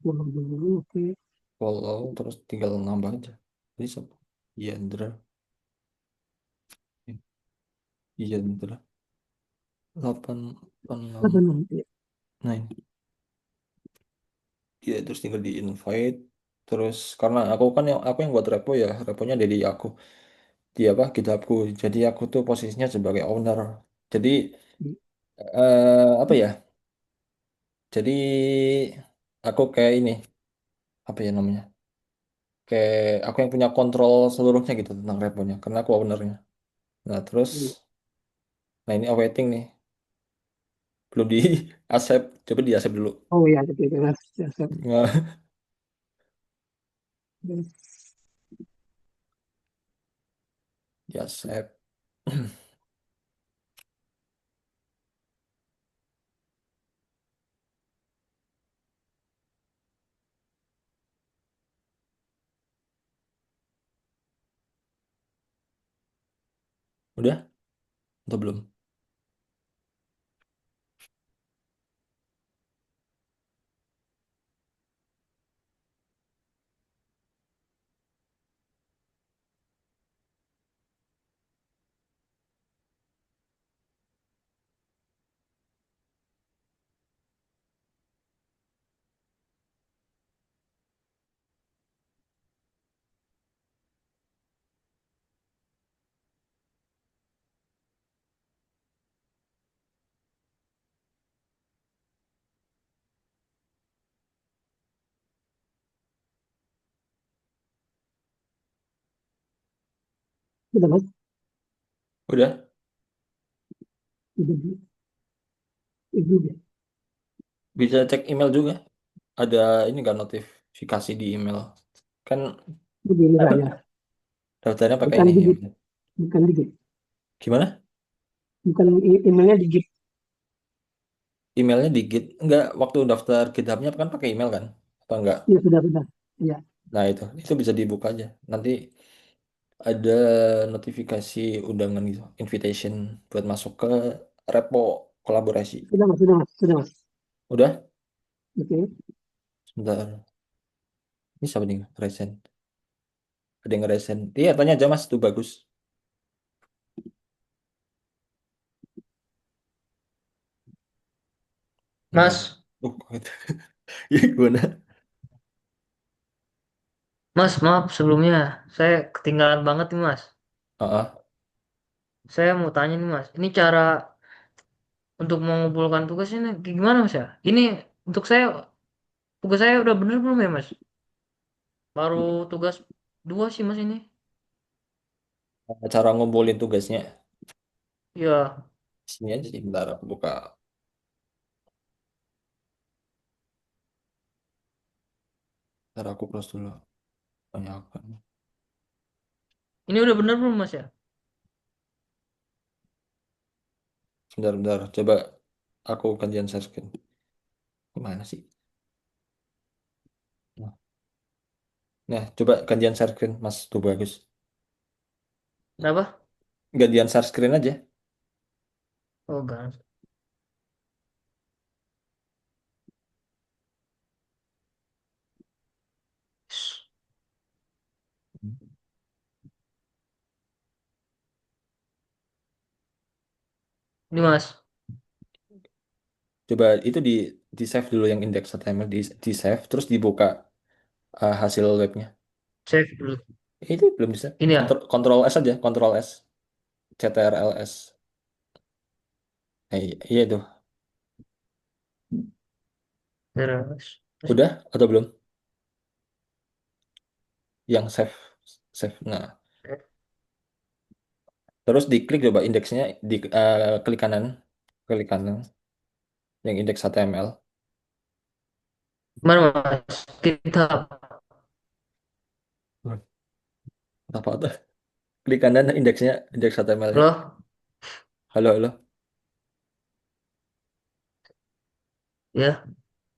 S6: Follow dulu, oke.
S1: Follow, terus tinggal nambah aja. Ini siapa? Diandra. Diandra. 886.
S6: Apa nanti?
S1: Nah, ini. Ya, terus tinggal di invite. Terus karena aku yang buat repo ya, reponya dari aku. Di apa? GitHubku. Jadi aku tuh posisinya sebagai owner. Jadi apa ya? Jadi aku kayak ini, apa ya namanya? Kayak aku yang punya kontrol seluruhnya gitu tentang reponya, karena aku ownernya. Nah terus, nah ini awaiting nih, belum di accept, coba di accept dulu.
S6: Oh ya, gitu, Mas. Ya, siap.
S1: Nah, di accept. Udah atau belum?
S6: Udah, Mas.
S1: Udah.
S6: Udah. juga.
S1: Bisa cek email juga. Ada ini kan notifikasi di email. Kan
S6: Begini saya,
S1: daftarnya pakai
S6: bukan
S1: ini
S6: digit,
S1: email.
S6: bukan digit,
S1: Gimana?
S6: bukan emailnya digit.
S1: Emailnya di Git. Enggak, waktu daftar GitHub-nya kan pakai email kan? Atau enggak?
S6: Ya sudah sudah. Ya,
S1: Nah itu bisa dibuka aja. Nanti ada notifikasi undangan gitu, invitation buat masuk ke repo kolaborasi.
S6: sudah mas, sudah mas, sudah mas.
S1: Udah?
S6: Oke.
S1: Sebentar. Ini siapa nih? Resen. Ada yang resen. Iya, tanya aja Mas, itu bagus. Bentar.
S7: Mas,
S1: Gitu. Ya, gimana?
S7: Mas, maaf sebelumnya. Saya ketinggalan banget nih, Mas.
S1: Ah,
S7: Saya mau tanya nih, Mas. Ini cara untuk mengumpulkan tugas ini gimana, Mas ya? Ini untuk saya, tugas saya udah bener belum ya, Mas? Baru tugas dua sih, Mas ini.
S1: cara ngumpulin tugasnya.
S7: Ya,
S1: Sini aja sih, bentar aku buka. Bentar aku close dulu. Banyak apa nih?
S7: ini udah bener belum, Mas ya?
S1: Bentar, bentar. Coba aku gantian share screen. Gimana sih? Nah, coba gantian share screen, Mas. Tuh bagus.
S7: Kenapa?
S1: Gantian share screen aja.
S7: Oh, enggak. Ini, Mas.
S1: Coba itu di save dulu yang index.html di save terus dibuka hasil webnya.
S7: Save dulu.
S1: Itu belum bisa.
S7: Ini ya.
S1: Kontrol S aja, kontrol S, CTRLS. Iya itu.
S7: Terus.
S1: Udah atau belum? Yang save, save. Nah, terus diklik coba indeksnya di klik kanan, yang indeks HTML.
S7: Mana, Mas? GitHub.
S1: Hmm. Apa? Klik kanan indeksnya, indeks HTML-nya.
S7: Loh,
S1: Halo, halo.
S7: ya.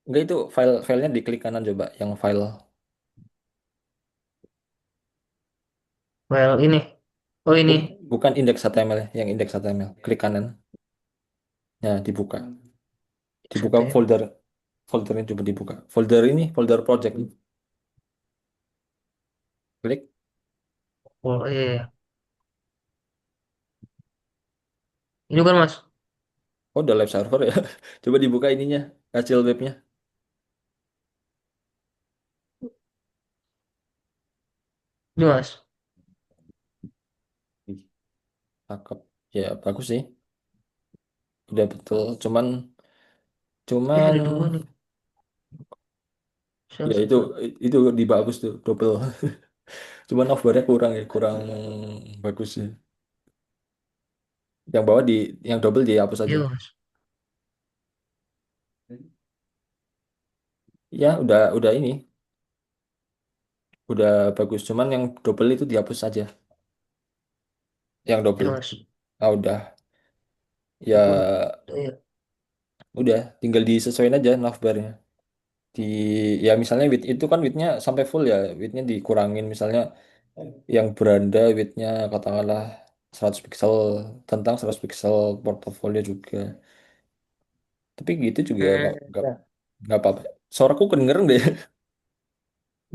S1: Enggak itu filenya diklik kanan coba, yang file.
S7: Well, ini. Oh, ini.
S1: Bukan indeks HTML, yang indeks HTML. Klik kanan. Ya, dibuka. Dibuka
S7: HTML.
S1: folder. Foldernya coba dibuka. Folder ini, folder project. Klik.
S7: Oh, iya, iya. Ini kan, Mas.
S1: Oh, udah live server ya. Coba dibuka ininya, hasil webnya.
S7: Ini, Mas.
S1: Ih, cakep. Ya, bagus sih. Udah betul. Cuman,
S7: Ada dua nih.
S1: ya
S7: Sales.
S1: itu di bagus tuh, double. Cuman overnya kurang ya, kurang bagus sih. Yang bawah yang double dihapus aja.
S7: Iya, Mas.
S1: Ya, udah ini, udah bagus. Cuman yang double itu dihapus aja. Yang
S7: Iya,
S1: double.
S7: Mas.
S1: Ah, udah.
S7: Double.
S1: Ya,
S7: Iya.
S1: udah. Tinggal disesuaiin aja navbarnya. Di ya misalnya width itu kan widthnya sampai full ya, widthnya dikurangin misalnya yang beranda widthnya katakanlah 100 pixel, tentang 100 pixel portofolio juga, tapi gitu juga nggak
S7: Ya.
S1: nggak apa-apa. Suaraku kedengeran deh.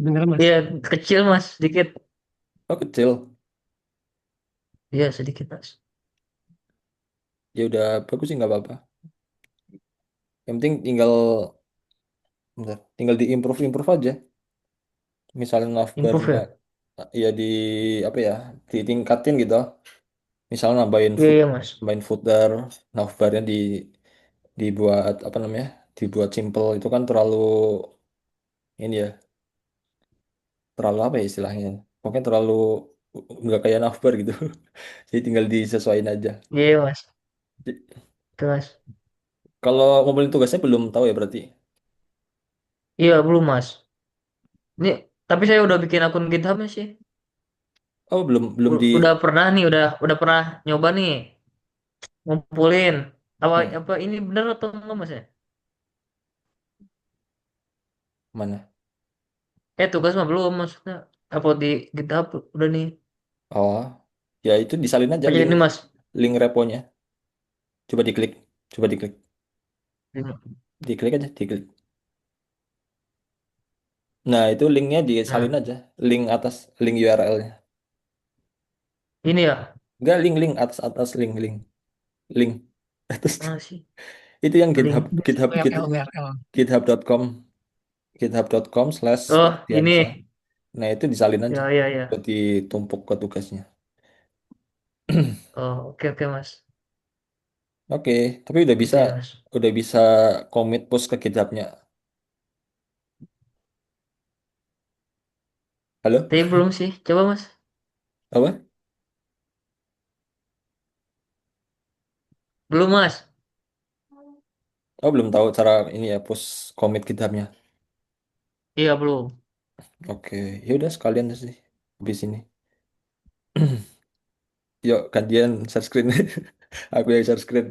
S6: Benar mas.
S7: Iya, kecil, Mas. Sedikit.
S1: Oh kecil.
S7: Iya, sedikit, Mas.
S1: Ya udah bagus sih nggak apa-apa, yang penting tinggal bentar, tinggal diimprove improve aja, misalnya
S7: Improve
S1: navbarnya
S7: ya?
S1: ya di apa ya, ditingkatin gitu, misalnya
S7: Iya, iya, Mas.
S1: nambahin footer, navbarnya dibuat apa namanya, dibuat simple itu kan terlalu ini ya, terlalu apa ya istilahnya, pokoknya terlalu nggak kayak navbar gitu. Jadi tinggal disesuaikan aja.
S7: Iya, iya, Mas.
S1: J-
S7: Itu, Mas.
S1: Kalau ngumpulin tugasnya belum tahu ya berarti.
S7: Iya belum mas. Ini tapi saya udah bikin akun GitHubnya sih.
S1: Oh, belum belum di.
S7: Udah pernah nih, udah pernah nyoba nih ngumpulin. Apa
S1: Hmm,
S7: apa ini bener atau enggak mas ya?
S1: mana?
S7: Tugas mah belum maksudnya. Apa di GitHub udah nih.
S1: Oh, ya itu disalin aja
S7: Aja
S1: link
S7: ini mas.
S1: link reponya. Coba diklik, coba diklik, diklik aja, diklik. Nah, itu linknya disalin
S7: Nah
S1: aja, link atas, link URL-nya.
S7: ini ya.
S1: Enggak, link atas atas link atas.
S7: Mana sih?
S1: Itu yang GitHub
S7: Link.
S1: GitHub
S6: URL.
S1: github.com
S7: Oh
S1: github.com/Septiansa.
S7: ini.
S1: Nah, itu disalin aja
S7: Ya ya
S1: buat
S7: ya.
S1: ditumpuk ke tugasnya.
S7: Oh oke oke mas.
S1: Oke, tapi
S7: Oke mas.
S1: udah bisa commit push ke GitHub-nya. Halo?
S7: Tapi belum sih. Coba mas.
S1: Apa?
S7: Belum mas.
S1: Oh, belum tahu cara ini ya push commit GitHub-nya.
S7: Iya belum.
S1: Oke, ya udah sekalian sih habis ini. Yuk, gantian share screen. Aku yang share screen.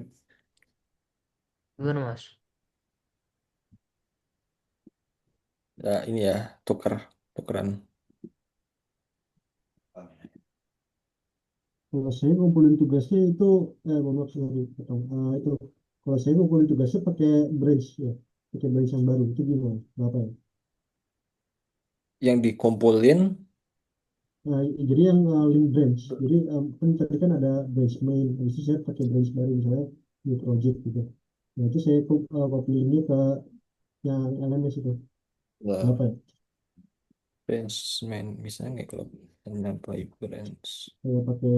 S7: Gimana mas?
S1: Ya, ini ya, tukeran.
S3: Kalau saya ngumpulin tugasnya itu, mohon maaf sorry, potong. Itu kalau saya ngumpulin tugasnya pakai branch ya, pakai branch yang baru itu gimana? Berapa ya?
S1: Yang dikumpulin,
S3: Nah, jadi yang link branch. Jadi kan tadi kan ada branch main, habis itu saya pakai branch baru misalnya new project gitu. Nah itu saya copy linknya ke yang LMS itu.
S1: lah,
S3: Berapa ya?
S1: benchman, bisa nggak kalau play branch?
S3: Saya pakai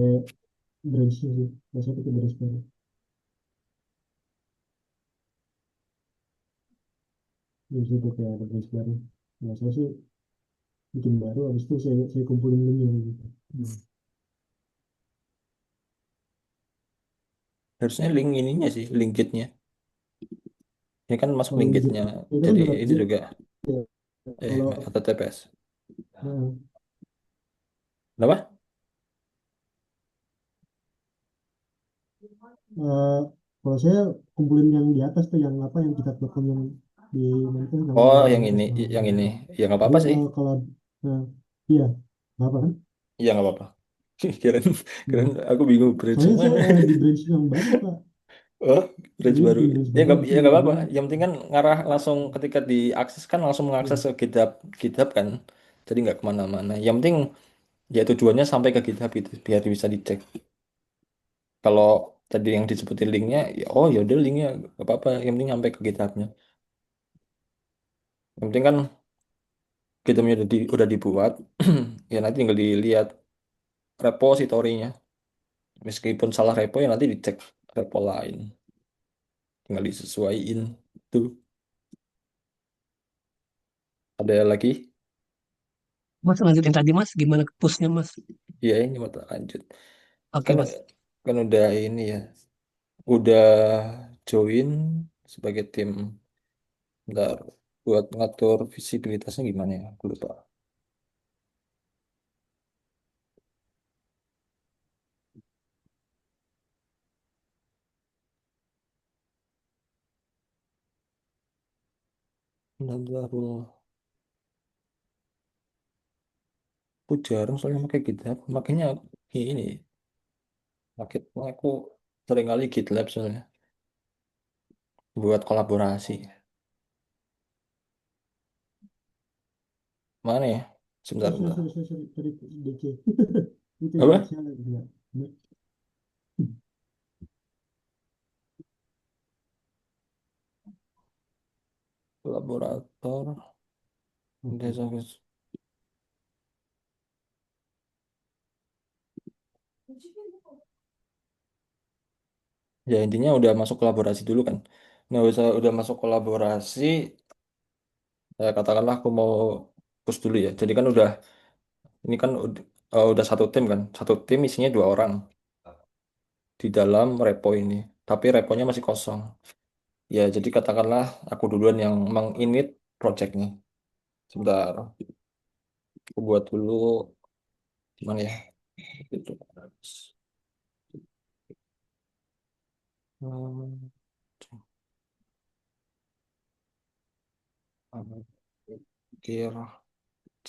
S3: branchnya sih. Nah, saya pakai branch baru. Di situ kayak ada branch baru. Nah saya sih bikin baru, habis itu saya kumpulin linknya gitu.
S1: Hmm. Harusnya link ininya sih, link gitnya. Ini kan masuk
S3: Kalau
S1: link
S3: link
S1: gitnya,
S3: itu kan
S1: jadi
S3: lewat
S1: itu
S3: Git
S1: juga
S3: ya. Kalau
S1: HTTPS.
S3: eh,
S1: Kenapa?
S3: eh, kalau saya kumpulin yang di atas tuh yang apa yang kita telepon yang di mana tuh yang
S1: Oh,
S3: di
S1: yang
S3: atas
S1: ini, yang
S3: nama-namanya
S1: ini,
S3: itu.
S1: ya nggak
S3: Jadi
S1: apa-apa sih.
S3: kalau eh, iya nggak apa kan?
S1: Ya nggak apa-apa. Kirain,
S3: Hmm.
S1: kirain aku bingung branch
S3: Soalnya
S1: mana.
S3: saya di branch yang baru Pak.
S1: Oh, branch
S3: Jadi
S1: baru.
S3: bikin branch
S1: Ya
S3: baru
S1: nggak,
S3: habis
S1: ya
S3: itu
S1: nggak apa-apa.
S3: dia
S1: Yang penting kan ngarah langsung ketika diakses kan langsung mengakses
S3: iya.
S1: ke GitHub kan. Jadi nggak kemana-mana. Yang penting ya tujuannya sampai ke GitHub itu biar bisa dicek. Kalau tadi yang disebutin linknya, ya, oh ya udah linknya nggak apa-apa. Yang penting sampai ke GitHubnya. Yang penting kan GitHubnya udah dibuat. Ya nanti tinggal dilihat repositorinya. Meskipun salah repo ya nanti dicek repo lain. Tinggal disesuaiin. Tuh. Ada lagi?
S6: Mas lanjutin tadi Mas, gimana pushnya Mas?
S1: Iya, ini mau tak lanjut.
S6: Oke
S1: Kan
S6: Mas.
S1: kan udah ini ya. Udah join sebagai tim. Bentar, buat ngatur visibilitasnya gimana ya? Aku lupa. Nadarul. Aku jarang soalnya pakai GitHub. Makanya ini, aku sering kali GitLab soalnya. Buat kolaborasi. Mana ya? Sebentar, bentar.
S3: Sorry, DC itu yang
S1: Apa?
S3: saya lagi ya.
S1: Kolaborator.
S3: Oke.
S1: Desa. Ya intinya udah masuk kolaborasi dulu kan. Nah, udah masuk kolaborasi, katakanlah aku mau push dulu ya. Jadi kan ini kan udah satu tim kan. Satu tim isinya 2 orang di dalam repo ini. Tapi reponya masih kosong. Ya, jadi katakanlah aku duluan yang menginit projectnya. Sebentar, aku buat dulu gimana ya? Itu. Hmm, Kira C,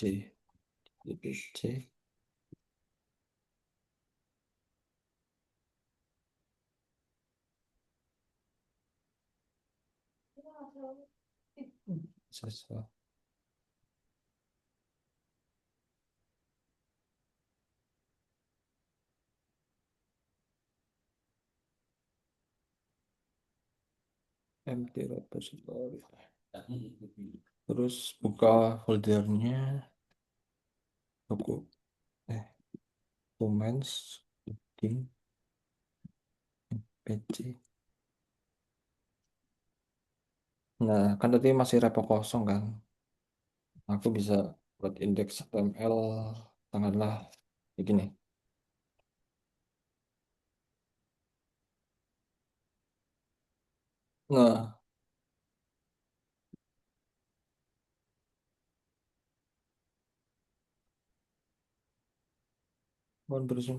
S1: C, sisa, empty repository. Terus buka foldernya, buku, documents, link, PC. Nah, kan tadi masih repo kosong kan. Aku bisa buat indeks HTML, tanganlah kayak gini. Nah, buat browsing.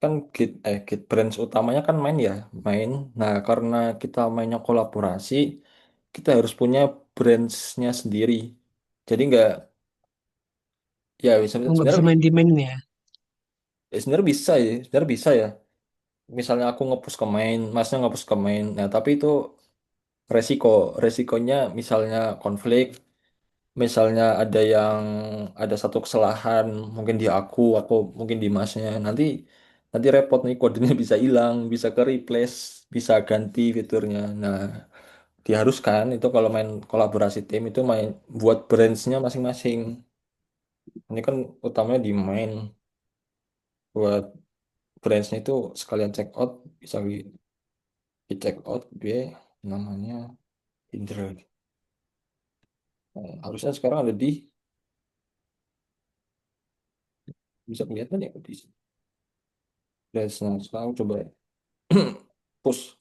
S1: Kan Git branch utamanya kan main ya, main. Nah, karena kita mainnya kolaborasi, kita harus punya branch-nya sendiri. Jadi nggak, ya
S6: Oh, nggak bisa
S1: sebenarnya
S6: main di main ya.
S1: sebenarnya bisa ya, sebenarnya bisa ya. Misalnya aku ngepush ke main, masnya ngepush ke main. Nah, tapi itu resiko, resikonya misalnya konflik, misalnya ada satu kesalahan, mungkin di aku mungkin di masnya. Nanti repot nih kodenya bisa hilang, bisa ke replace, bisa ganti fiturnya. Nah, diharuskan itu kalau main kolaborasi tim itu main buat branch-nya masing-masing. Ini kan utamanya di main buat branch-nya itu sekalian check out bisa di check out dia namanya Indra. Nah, harusnya sekarang ada di bisa kelihatan ya di branch. Nah, sekarang coba push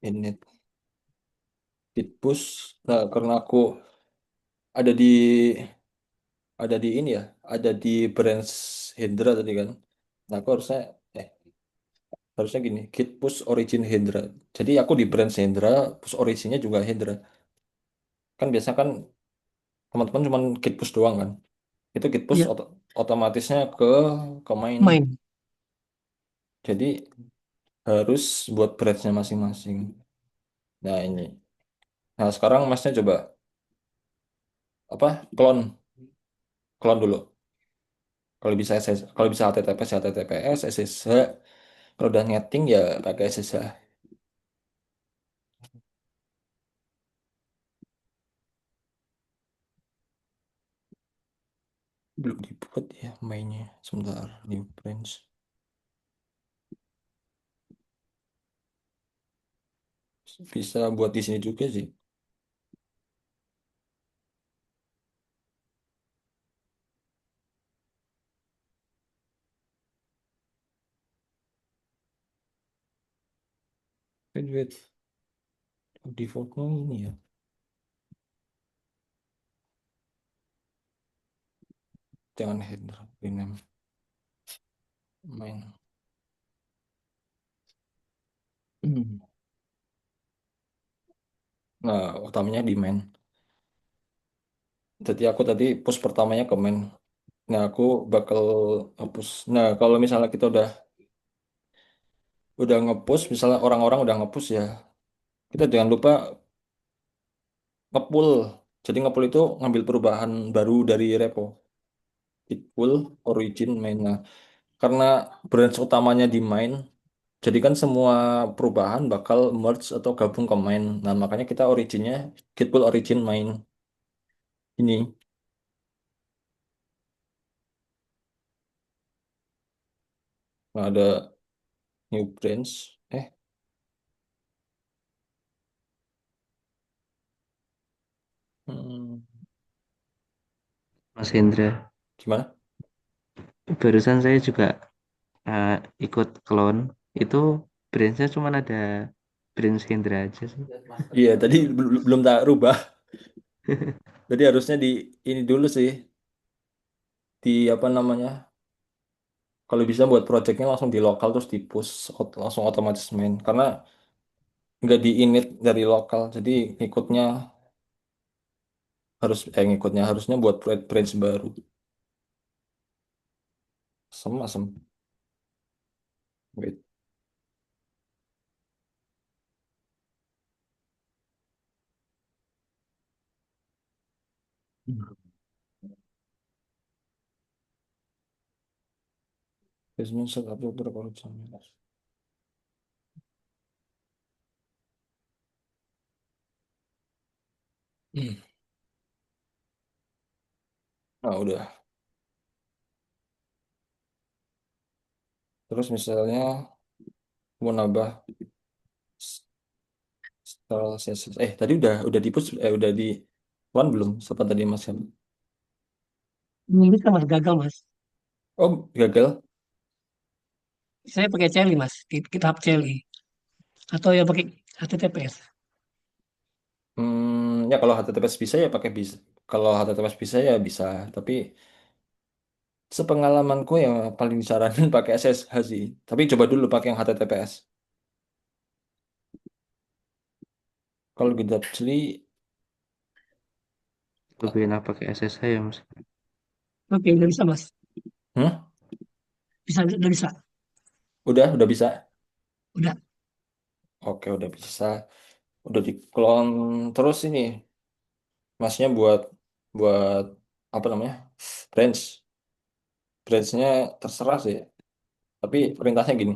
S1: init git push. Nah, karena aku ada di ini ya, ada di branch Hendra tadi kan. Nah, aku eh harusnya gini, git push origin Hendra. Jadi aku di branch Hendra, push originnya juga Hendra. Kan biasa kan teman-teman cuma git push doang kan. Itu git push
S6: Iya,
S1: otomatisnya ke main.
S6: main.
S1: Jadi harus buat branchnya masing-masing. Nah, ini. Nah, sekarang masnya coba apa? Klon dulu. Kalau bisa HTTPS ya HTTPS, SSH. Kalau udah ngetting ya pakai SSH. Belum dibuat ya mainnya. Sebentar, new branch. Bisa buat di sini juga sih. Wait. Defaultnya ini ya. Jangan header, rename main. Hmm. Nah, utamanya di main. Jadi aku tadi push pertamanya ke main. Nah, aku bakal hapus. Nah, kalau misalnya kita udah ngepush, misalnya orang-orang udah ngepush ya, kita jangan lupa ngepull. Jadi ngepull itu ngambil perubahan baru dari repo. Git pull origin main. Nah, karena branch utamanya di main, jadi kan semua perubahan bakal merge atau gabung ke main. Nah, makanya kita originnya git pull origin main ini. Nah, ada new branch. Hmm,
S4: Mas Hendra.
S1: gimana?
S4: Barusan saya juga ikut clone itu branch-nya cuma ada branch Hendra aja sih.
S1: Iya, tadi belum tak rubah. Jadi harusnya di ini dulu sih, di apa namanya? Kalau bisa buat projectnya langsung di lokal terus di push langsung otomatis main. Karena nggak di init dari lokal, jadi ngikutnya ngikutnya harusnya buat branch baru. Sem. Wait. Basement set up beberapa urusan. Nah, udah. Terus misalnya mau nambah style CSS. Tadi udah di push udah di one belum? Siapa tadi Mas?
S6: Ini kan mas gagal mas.
S1: Oh, gagal.
S6: Saya pakai Celi mas, GitHub Celi. Atau ya pakai HTTPS.
S1: Ya kalau HTTPS bisa ya pakai bisa. Kalau HTTPS bisa ya bisa. Tapi sepengalamanku yang paling disarankan pakai SSH sih. Tapi coba dulu pakai yang HTTPS. Kalau GitHub Sli,
S4: Lebih enak pakai SSH ya mas.
S6: Oke, udah bisa mas.
S1: hmm?
S6: Bisa, udah bisa.
S1: Udah bisa.
S6: Udah.
S1: Oke, udah bisa. Udah di clone terus ini. Masnya buat apa namanya? Branch. Branchnya terserah sih. Tapi perintahnya gini.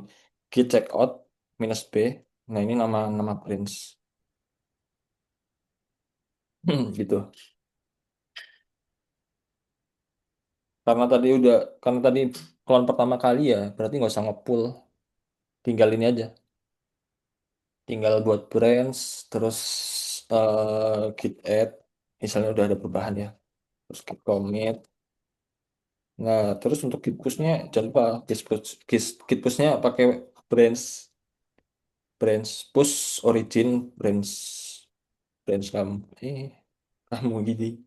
S1: Git checkout minus B. Nah, ini nama nama branch. Gitu. Karena tadi karena tadi clone pertama kali ya, berarti nggak usah ngepull. Tinggal ini aja. Tinggal buat branch, terus git add. Misalnya udah ada perubahan ya. Terus git commit. Nah, terus untuk git push-nya jangan lupa git push-nya pakai branch branch push origin branch kamu. Kamu gini.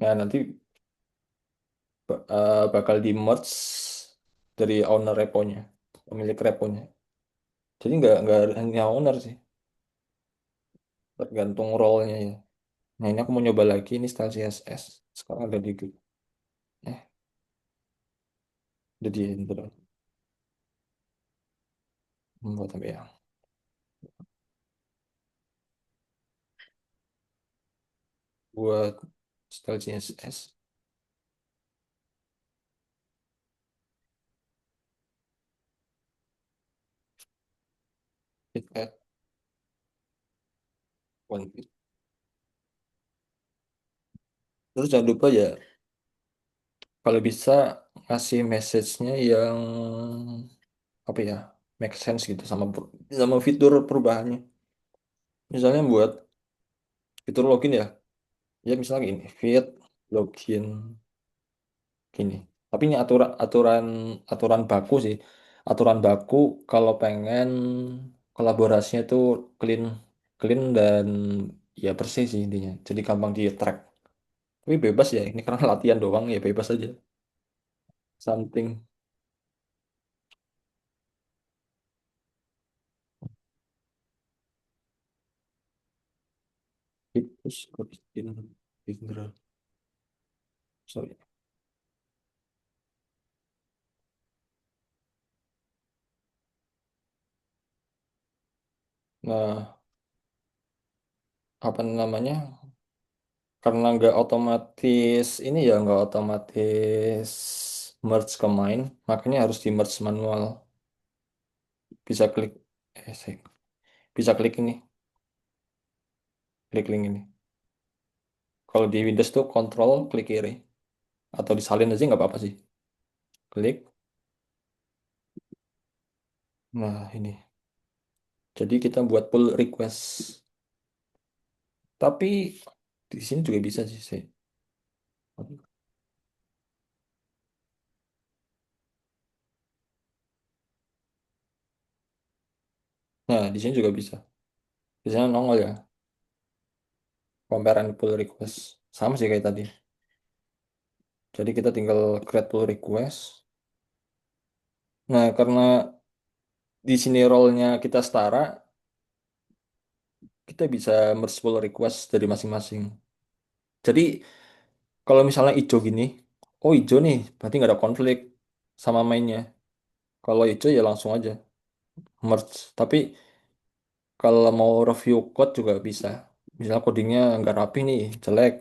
S1: Nah, nanti bakal di merge dari owner repo-nya, pemilik repo-nya. Jadi nggak hanya owner sih, tergantung role-nya ya. Nah, ini aku mau nyoba lagi ini style CSS. Sekarang ada di eh udah di enter. Buat apa ya? Buat style CSS. Hit add one bit. Terus jangan lupa ya, kalau bisa ngasih message-nya yang apa ya, make sense gitu sama fitur perubahannya. Misalnya buat fitur login ya misalnya gini, fit login gini. Tapi ini aturan aturan baku sih. Aturan baku kalau pengen kolaborasinya itu clean clean dan ya bersih sih intinya. Jadi gampang di track. Tapi bebas ya, ini karena latihan doang ya bebas aja. Something itu in sorry. Nah, apa namanya? Karena nggak otomatis ini ya nggak otomatis merge ke main, makanya harus di merge manual. Bisa klik eh saya bisa klik ini, klik link ini. Kalau di Windows tuh kontrol klik kiri atau disalin aja nggak apa-apa sih. Klik. Nah, ini. Jadi kita buat pull request. Tapi di sini juga bisa sih saya. Nah, di sini juga bisa. Biasanya nongol ya, compare and pull request. Sama sih kayak tadi. Jadi kita tinggal create pull request. Nah, karena di sini role-nya kita setara, kita bisa merge pull request dari masing-masing. Jadi kalau misalnya hijau gini, oh hijau nih, berarti nggak ada konflik sama mainnya. Kalau hijau ya langsung aja merge. Tapi kalau mau review code juga bisa. Misalnya codingnya nggak rapi nih, jelek,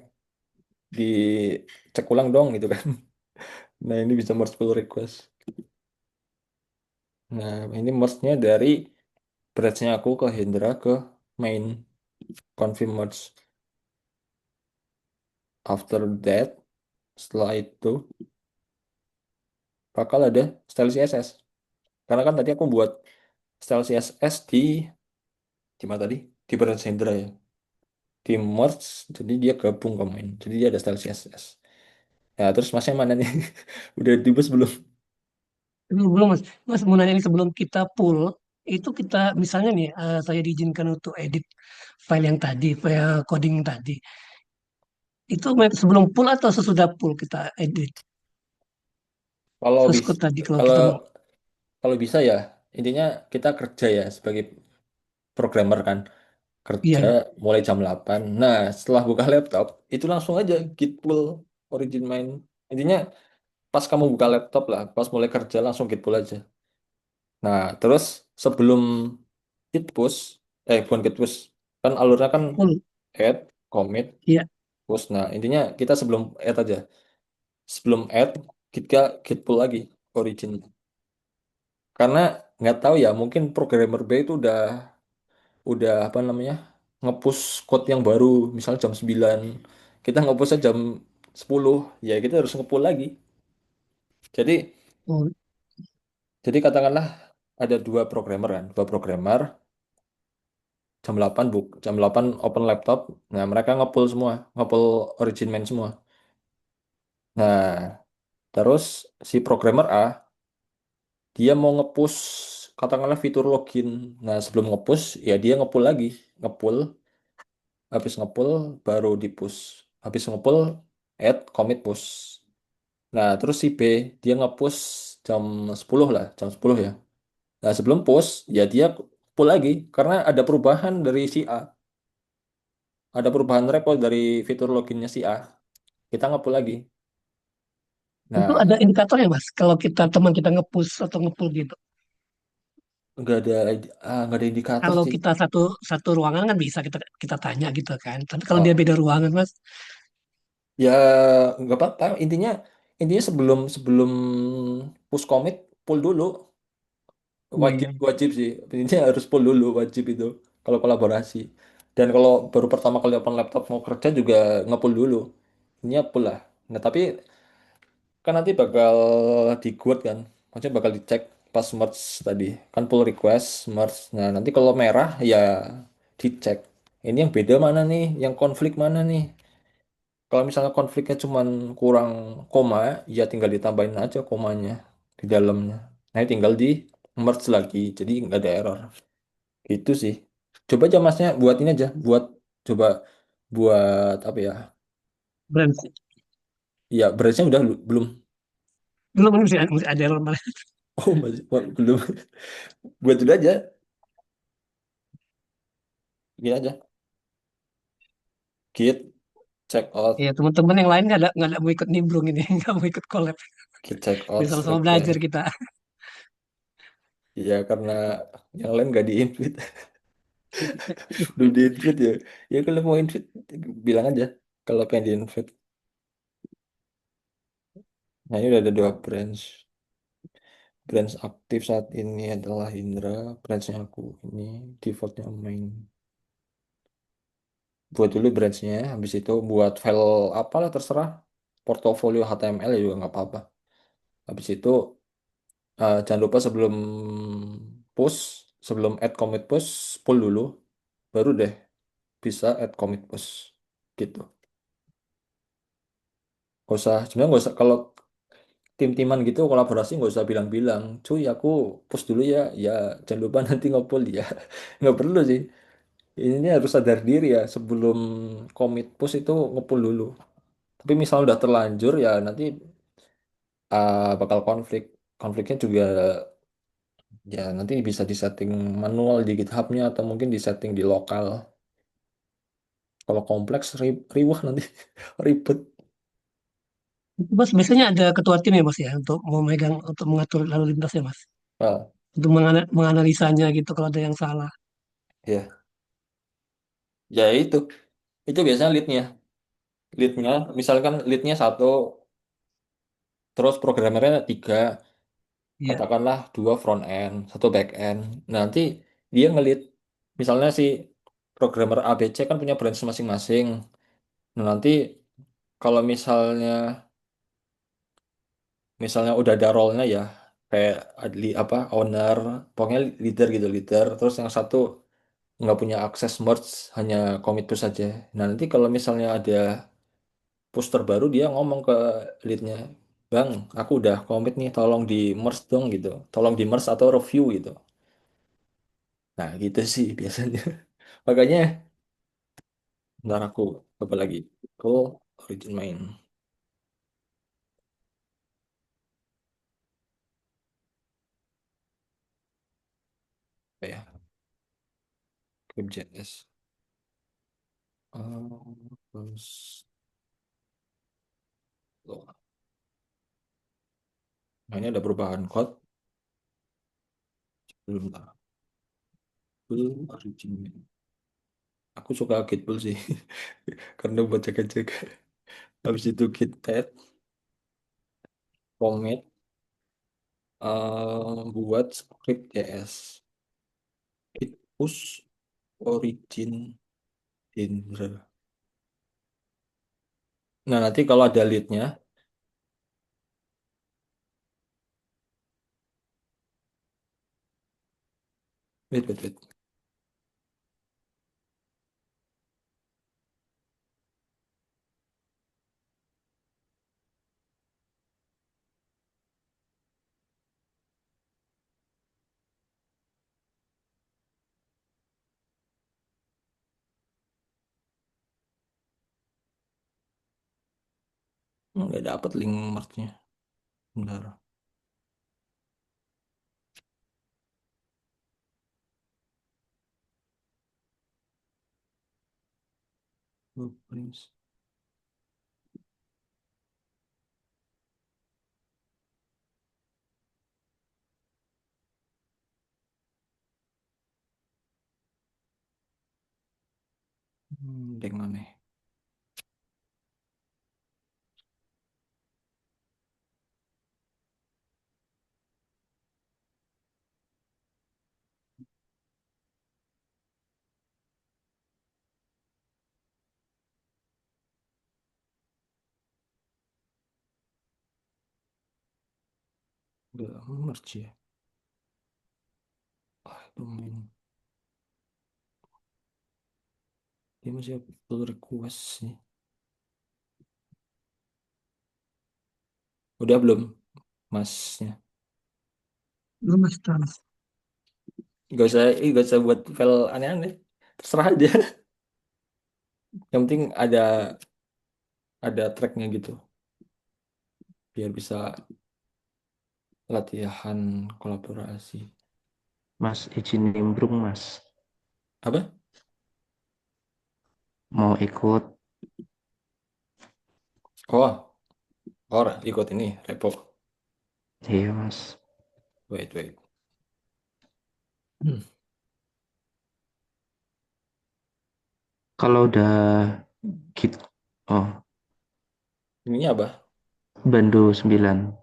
S1: dicek ulang dong gitu kan. Nah ini bisa merge pull request. Nah ini merge-nya dari branch-nya aku ke Hendra ke main confirm merge. After that, setelah itu bakal ada style CSS. Karena kan tadi aku buat style CSS di mana tadi? Di branch Hendra ya. Di merge, jadi dia gabung ke main. Jadi dia ada style CSS. Ya terus masnya mana nih? Udah dibahas belum?
S6: Belum, belum Mas. Mas mau nanya ini sebelum kita pull, itu kita misalnya nih, saya diizinkan untuk edit file yang tadi, file coding yang tadi. Itu sebelum pull atau sesudah pull kita edit?
S1: Kalau
S6: Source
S1: bisa,
S6: code tadi kalau
S1: kalau
S6: kita mau.
S1: kalau bisa ya, intinya kita kerja ya sebagai programmer kan,
S6: Iya,
S1: kerja
S6: iya.
S1: mulai jam 8. Nah, setelah buka laptop, itu langsung aja git pull origin main. Intinya pas kamu buka laptop lah, pas mulai kerja langsung git pull aja. Nah, terus sebelum git push, bukan git push, kan alurnya kan
S6: Pull.
S1: add, commit,
S6: Iya.
S1: push. Nah, intinya kita sebelum add aja. Sebelum add, git pull lagi origin. Karena nggak tahu ya, mungkin programmer B itu udah apa namanya ngepush code yang baru, misal jam 9, kita ngepushnya jam 10, ya kita harus ngepull lagi. Jadi
S6: Oh,
S1: katakanlah ada dua programmer, jam 8 open laptop, nah mereka ngepull semua, ngepull origin main semua. Nah, terus si programmer A dia mau ngepush katakanlah fitur login. Nah, sebelum ngepush ya dia ngepull lagi, ngepull, habis ngepull baru di push. Habis ngepull add commit push. Nah, terus si B dia nge-push jam 10 lah, jam 10 ya. Nah, sebelum push ya dia pull lagi karena ada perubahan dari si A. Ada perubahan repo dari fitur loginnya si A. Kita nge-pull lagi.
S6: itu
S1: Nah,
S6: ada indikatornya Mas. Kalau kita teman kita nge-push atau nge-pull gitu.
S1: nggak ada indikator
S6: Kalau
S1: sih.
S6: kita satu satu ruangan kan bisa kita kita tanya gitu kan. Tapi kalau dia
S1: Oh,
S6: beda ruangan Mas,
S1: ya nggak apa-apa. Intinya sebelum sebelum push commit pull dulu.
S6: oh
S1: Wajib
S6: iya.
S1: wajib sih. Intinya harus pull dulu, wajib itu kalau kolaborasi. Dan kalau baru pertama kali open laptop mau kerja juga nge-pull dulu. Ini pull lah. Nah, tapi kan nanti bakal di quote kan. Maksudnya bakal dicek pas merge tadi. Kan pull request, merge. Nah, nanti kalau merah ya dicek. Ini yang beda mana nih? Yang konflik mana nih? Kalau misalnya konfliknya cuman kurang koma, ya tinggal ditambahin aja komanya di dalamnya. Nah, tinggal di merge lagi. Jadi nggak ada error. Gitu sih. Coba aja masnya buat ini aja. Coba buat apa ya?
S6: Brand.
S1: Ya, beresnya udah belum.
S6: Belum ini masih ada error Mas.
S1: Oh, masih belum. Buat dulu aja. Gini aja. Git check
S6: Ya
S1: out,
S6: teman-teman yang lain nggak ada mau ikut nimbrung ini, nggak mau ikut collab.
S1: git check out
S6: Bisa sama-sama belajar
S1: request.
S6: kita.
S1: Ya karena yang lain gak di invite. Belum di invite ya. Ya kalau mau invite bilang aja kalau pengen di invite. Nah ini udah ada dua branch. Branch aktif saat ini adalah Indra. Branchnya aku ini defaultnya main. Buat dulu branchnya. Habis itu buat file apalah terserah. Portofolio HTML ya juga nggak apa-apa. Habis itu jangan lupa push, sebelum add commit push, pull dulu. Baru deh bisa add commit push. Gitu. Sebenarnya nggak usah, kalau tim-timan gitu kolaborasi nggak usah bilang-bilang, cuy aku push dulu ya, ya jangan lupa nanti ngobrol ya. Nggak perlu sih. Ini harus sadar diri ya sebelum komit push itu ngumpul dulu. Tapi misal udah terlanjur ya nanti bakal konflik. Konfliknya juga ya nanti bisa disetting manual di GitHub-nya atau mungkin disetting di lokal. Kalau kompleks riwah nanti ribet.
S6: Itu Mas biasanya ada ketua tim ya Mas ya untuk memegang untuk mengatur lalu lintas ya Mas.
S1: Well,
S6: Untuk menganalisanya gitu kalau ada yang salah.
S1: ya, ya itu biasanya leadnya. Leadnya, misalkan leadnya satu, terus programmernya tiga,
S6: Iya.
S1: katakanlah dua front end, satu back end. Nanti dia ngelit, misalnya si programmer ABC kan punya branch masing-masing. Nah, nanti kalau misalnya udah ada role-nya ya, kayak adli apa owner, pokoknya leader gitu leader. Terus yang satu nggak punya akses merge, hanya commit push saja. Nah nanti kalau misalnya ada push terbaru dia ngomong ke leadnya, Bang, aku udah commit nih, tolong di merge dong gitu, tolong di merge atau review gitu. Nah gitu sih biasanya. Makanya ntar aku coba lagi. Oh, origin main. Apa ya? Script.js. Terus loh, nah ini ada perubahan code belum tak? Belum origin main. Aku suka Gitbull sih karena buat jaga-jaga. Habis itu git add commit buat script.js. Git push origin genre. Nah, nanti kalau ada lead-nya, wait. Nggak dapat link merge-nya. Bentar. Blueprints. Link aneh. Nggak merge ya. Domain. Dia masih pull request sih. Udah belum, masnya?
S6: Lu Mas Trans.
S1: Gak usah buat file aneh-aneh. Terserah aja. Yang penting ada tracknya gitu. Biar bisa latihan kolaborasi.
S4: Mas izin nimbrung Mas,
S1: Apa?
S4: mau ikut.
S1: Oh, ikut ini, repo.
S4: Iya Mas.
S1: Wait. Hmm.
S4: Kalau udah git, oh
S1: Ini apa?
S4: Bando 9.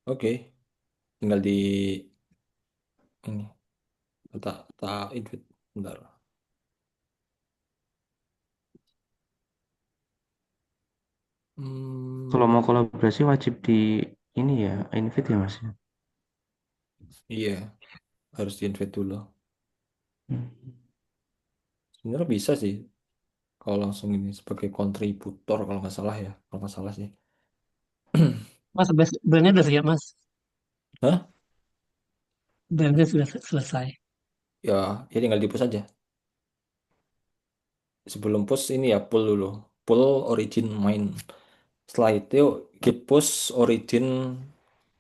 S1: Oke, tinggal di ini. Tak invite. Bentar.
S4: kalau mau kolaborasi wajib di ini ya, invite ya Mas. Ya?
S1: Iya, harus di-invite dulu.
S4: Hmm.
S1: Sebenarnya bisa sih kalau langsung ini sebagai kontributor kalau nggak salah ya, kalau nggak salah sih.
S6: Mas, brandnya udah siap, Mas.
S1: Hah?
S6: Brandnya sudah selesai.
S1: Ya, ya tinggal di-push aja. Sebelum push ini ya pull dulu. Pull origin main. Setelah itu git push origin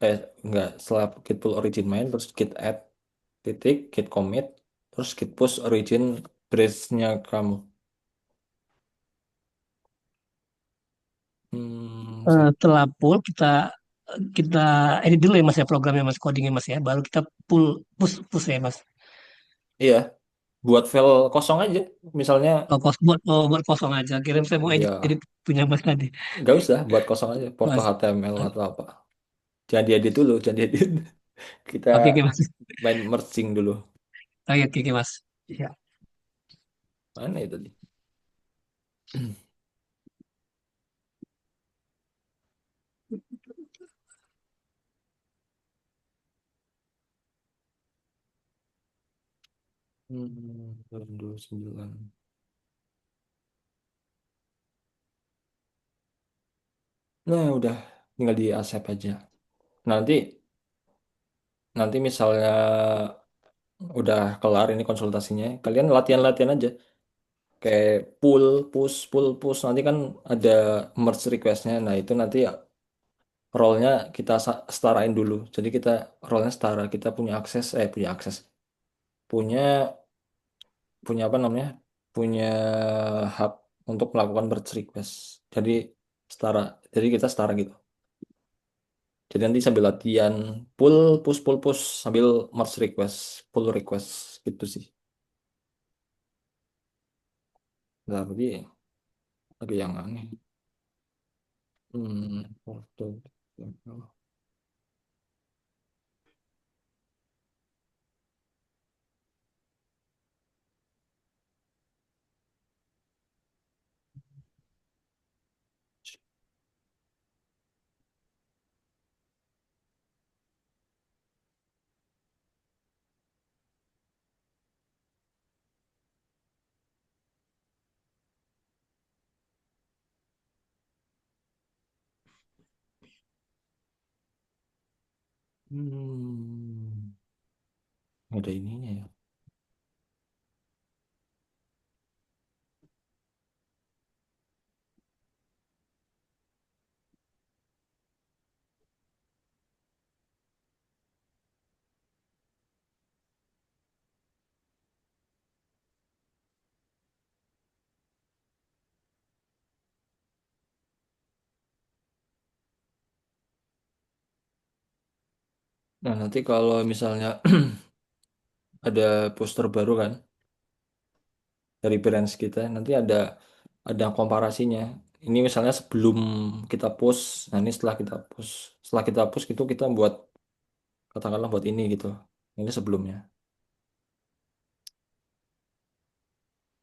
S1: eh enggak, setelah git pull origin main terus git add titik git commit terus git push origin brace-nya kamu. Hmm,
S6: Setelah pull kita kita edit dulu ya Mas ya programnya Mas, codingnya Mas ya. Baru kita push push ya Mas.
S1: iya, buat file kosong aja. Misalnya
S6: Oh, buat kosong aja. Kirim saya mau edit
S1: ya
S6: edit punya Mas tadi.
S1: nggak usah buat kosong aja, foto
S6: Mas.
S1: HTML atau apa. Jangan diedit dulu, jangan diedit. Kita
S6: Oke, oke Mas.
S1: main merging dulu.
S6: Oke, Mas. Ya.
S1: Mana itu tadi? Hmm, 2009. Nah, udah tinggal di accept aja. Nanti nanti misalnya udah kelar ini konsultasinya, kalian latihan-latihan aja. Kayak pull push. Nanti kan ada merge requestnya. Nah, itu nanti role-nya kita setarain dulu. Jadi kita role-nya setara. Kita punya akses. Punya punya apa namanya? Punya hak untuk melakukan merge request. Jadi setara. Jadi kita setara gitu. Jadi nanti sambil latihan pull push sambil merge request, pull request gitu sih. Nah, tapi agak yang aneh. Foto. Hmm, ada ininya ya. Nah, nanti kalau misalnya ada poster baru kan dari brands kita, nanti ada komparasinya. Ini misalnya sebelum kita post, nah ini setelah kita post itu kita buat katakanlah buat ini gitu. Ini sebelumnya.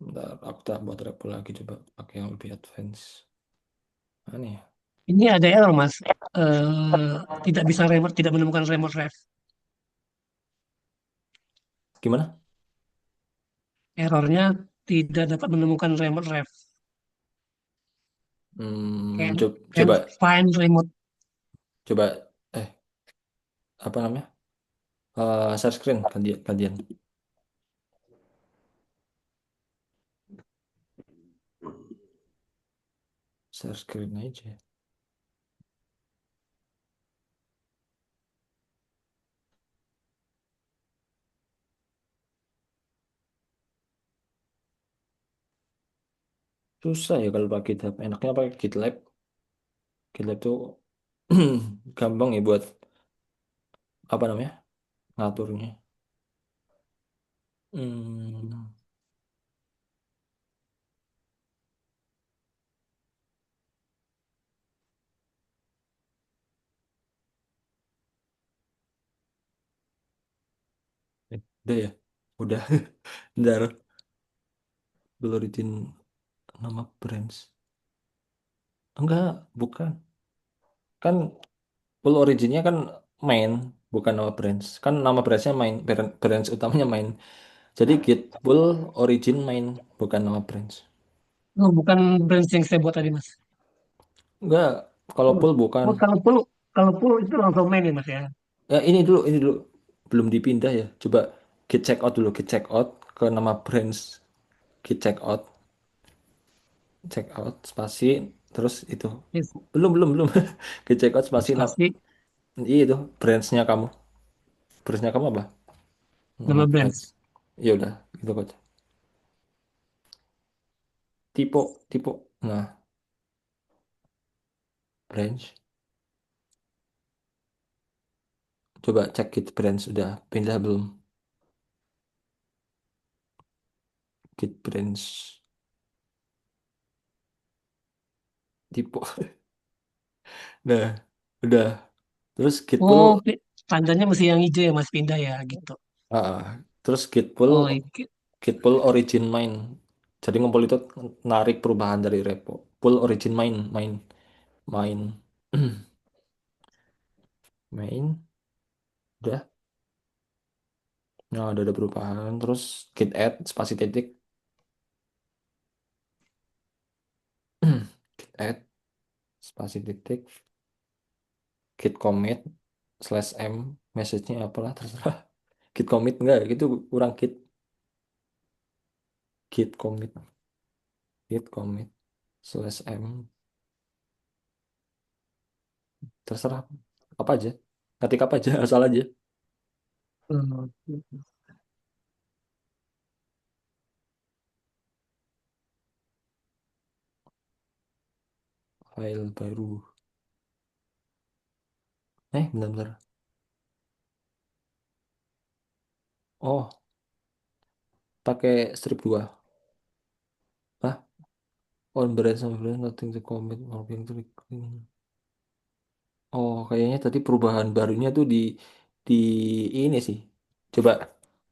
S1: Bentar, aku tak buat repo lagi coba pakai yang lebih advance. Mana ya?
S6: Ini ada error Mas. Tidak bisa remote, tidak menemukan remote ref.
S1: Gimana?
S6: Errornya tidak dapat menemukan remote ref. Can
S1: Coba
S6: find remote.
S1: coba eh apa namanya? Share screen gantian. Share screen aja. Susah ya kalau pakai GitHub. Enaknya pakai GitLab. GitLab tuh gampang ya buat apa namanya? Ngaturnya. Hmm, udah ya. Udah. Bentar. Belum nama brands. Enggak, bukan. Kan full originnya kan main, bukan nama brands. Kan nama brandsnya main, brands utamanya main. Jadi Git full origin main, bukan nama brands.
S6: Oh, bukan brand yang saya buat tadi, Mas.
S1: Enggak, kalau
S6: Oh,
S1: full bukan.
S6: oh, kalau full itu langsung main ya, Mas ya.
S1: Ya ini dulu. Belum dipindah ya. Coba Git check out dulu, Git check out ke nama brands. Git check out, check out spasi terus itu.
S6: Yes,
S1: Belum. Git check out spasi
S6: pasti
S1: iya itu brandsnya kamu. Brandsnya kamu apa? Nama
S6: nama
S1: brands.
S6: brands.
S1: Ya udah, gitu kok. Tipe. Nah, branch. Coba cek Git brands udah pindah belum? Git brands tipe. Nah, udah. Terus Git pull,
S6: Oh, tandanya mesti yang hijau ya, Mas, pindah ya gitu.
S1: ah, terus Git pull,
S6: Oh,
S1: Git pull origin main. Jadi ngumpul itu narik perubahan dari repo. Pull origin main. Main, udah. Nah, udah ada perubahan. Terus Git add spasi titik. Git add spasi titik. Git commit slash m message-nya apalah terserah. Git commit enggak gitu kurang git commit slash m terserah apa aja, ketik apa aja asal aja.
S6: eh,
S1: File baru, bentar. Oh, pakai strip 2. Hah? On brand sama brand nothing to commit working to reclaim. Oh, kayaknya tadi perubahan barunya tuh di ini sih. Coba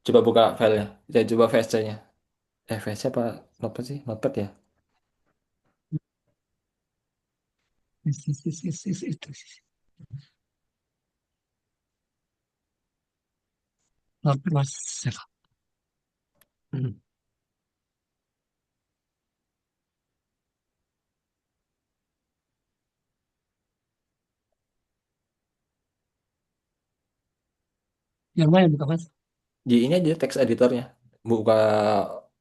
S1: coba buka filenya. Saya coba VSC-nya. VSC apa notepad sih? Notepad ya?
S6: itu. Oke, Mas.
S1: Hmm.
S6: Yang mana bukan, Mas?
S1: Di ini aja text editornya. Buka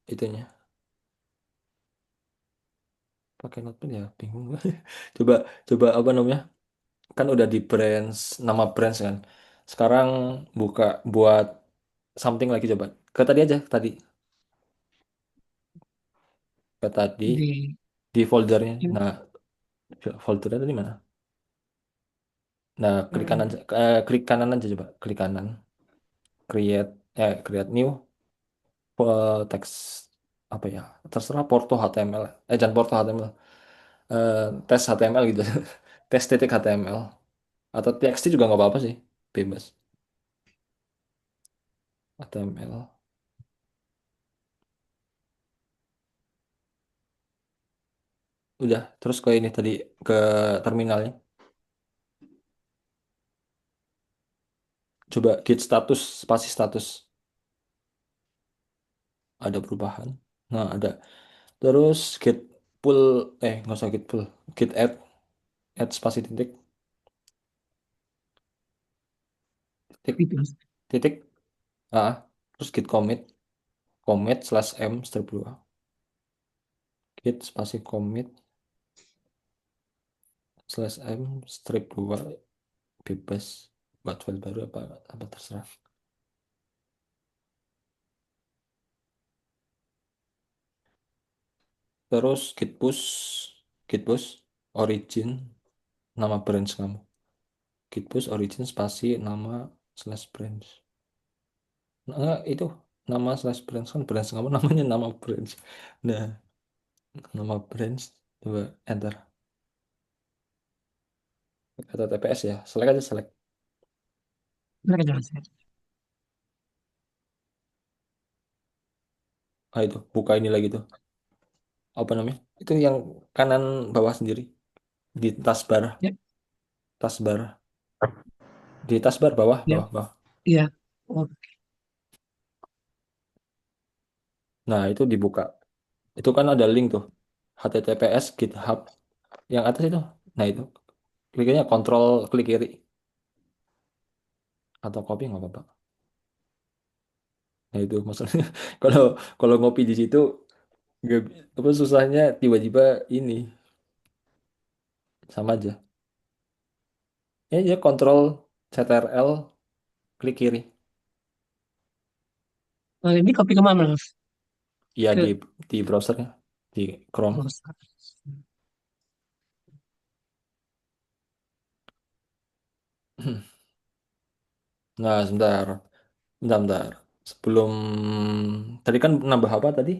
S1: itunya. Pakai notepad ya, bingung. Coba coba apa namanya? Kan udah di brands, nama brands kan. Sekarang buka buat something lagi coba. Ke tadi aja, tadi. Ke tadi
S6: Di
S1: di foldernya.
S6: ini,
S1: Nah, foldernya tadi mana? Nah, klik kanan aja coba. Klik kanan. Create new text apa ya? Terserah Porto HTML. Jangan Porto HTML. Eh, tes HTML gitu. Tes titik HTML. Atau TXT juga nggak apa-apa sih. Bebas. HTML. Udah, terus ke ini tadi ke terminalnya. Coba git status, spasi status. Ada perubahan. Nah, ada. Terus git pull, nggak usah git pull. Git add spasi titik, titik,
S6: itu, Mas.
S1: titik. Ah, terus git commit slash m strip 2. Git spasi commit slash m strip 2 bebas buat file baru apa apa terserah. Terus git push origin nama branch kamu. Git push origin spasi nama slash branch. Nah, itu nama slash branch kan branch kamu namanya nama branch. Nah, nama branch coba enter kata TPS ya. Select aja select.
S6: Mereka jangan saya.
S1: Itu buka ini lagi tuh. Apa namanya? Itu yang kanan bawah sendiri di taskbar.
S6: Ya,
S1: taskbar. Di taskbar bawah,
S6: Ya,
S1: bawah, bawah.
S6: iya. Oh,
S1: Nah, itu dibuka. Itu kan ada link tuh. HTTPS GitHub yang atas itu. Nah, itu. Kliknya kontrol klik kiri atau copy nggak apa-apa. Nah, itu maksudnya kalau kalau ngopi di situ nggak apa susahnya tiba-tiba ini sama aja. Ya kontrol CTRL klik kiri.
S6: ini kopi kemana, Mas?
S1: Ya
S6: Ke
S1: di browsernya di Chrome.
S6: browser.
S1: Nah, sebentar. Bentar, bentar. Sebelum tadi kan nambah apa tadi?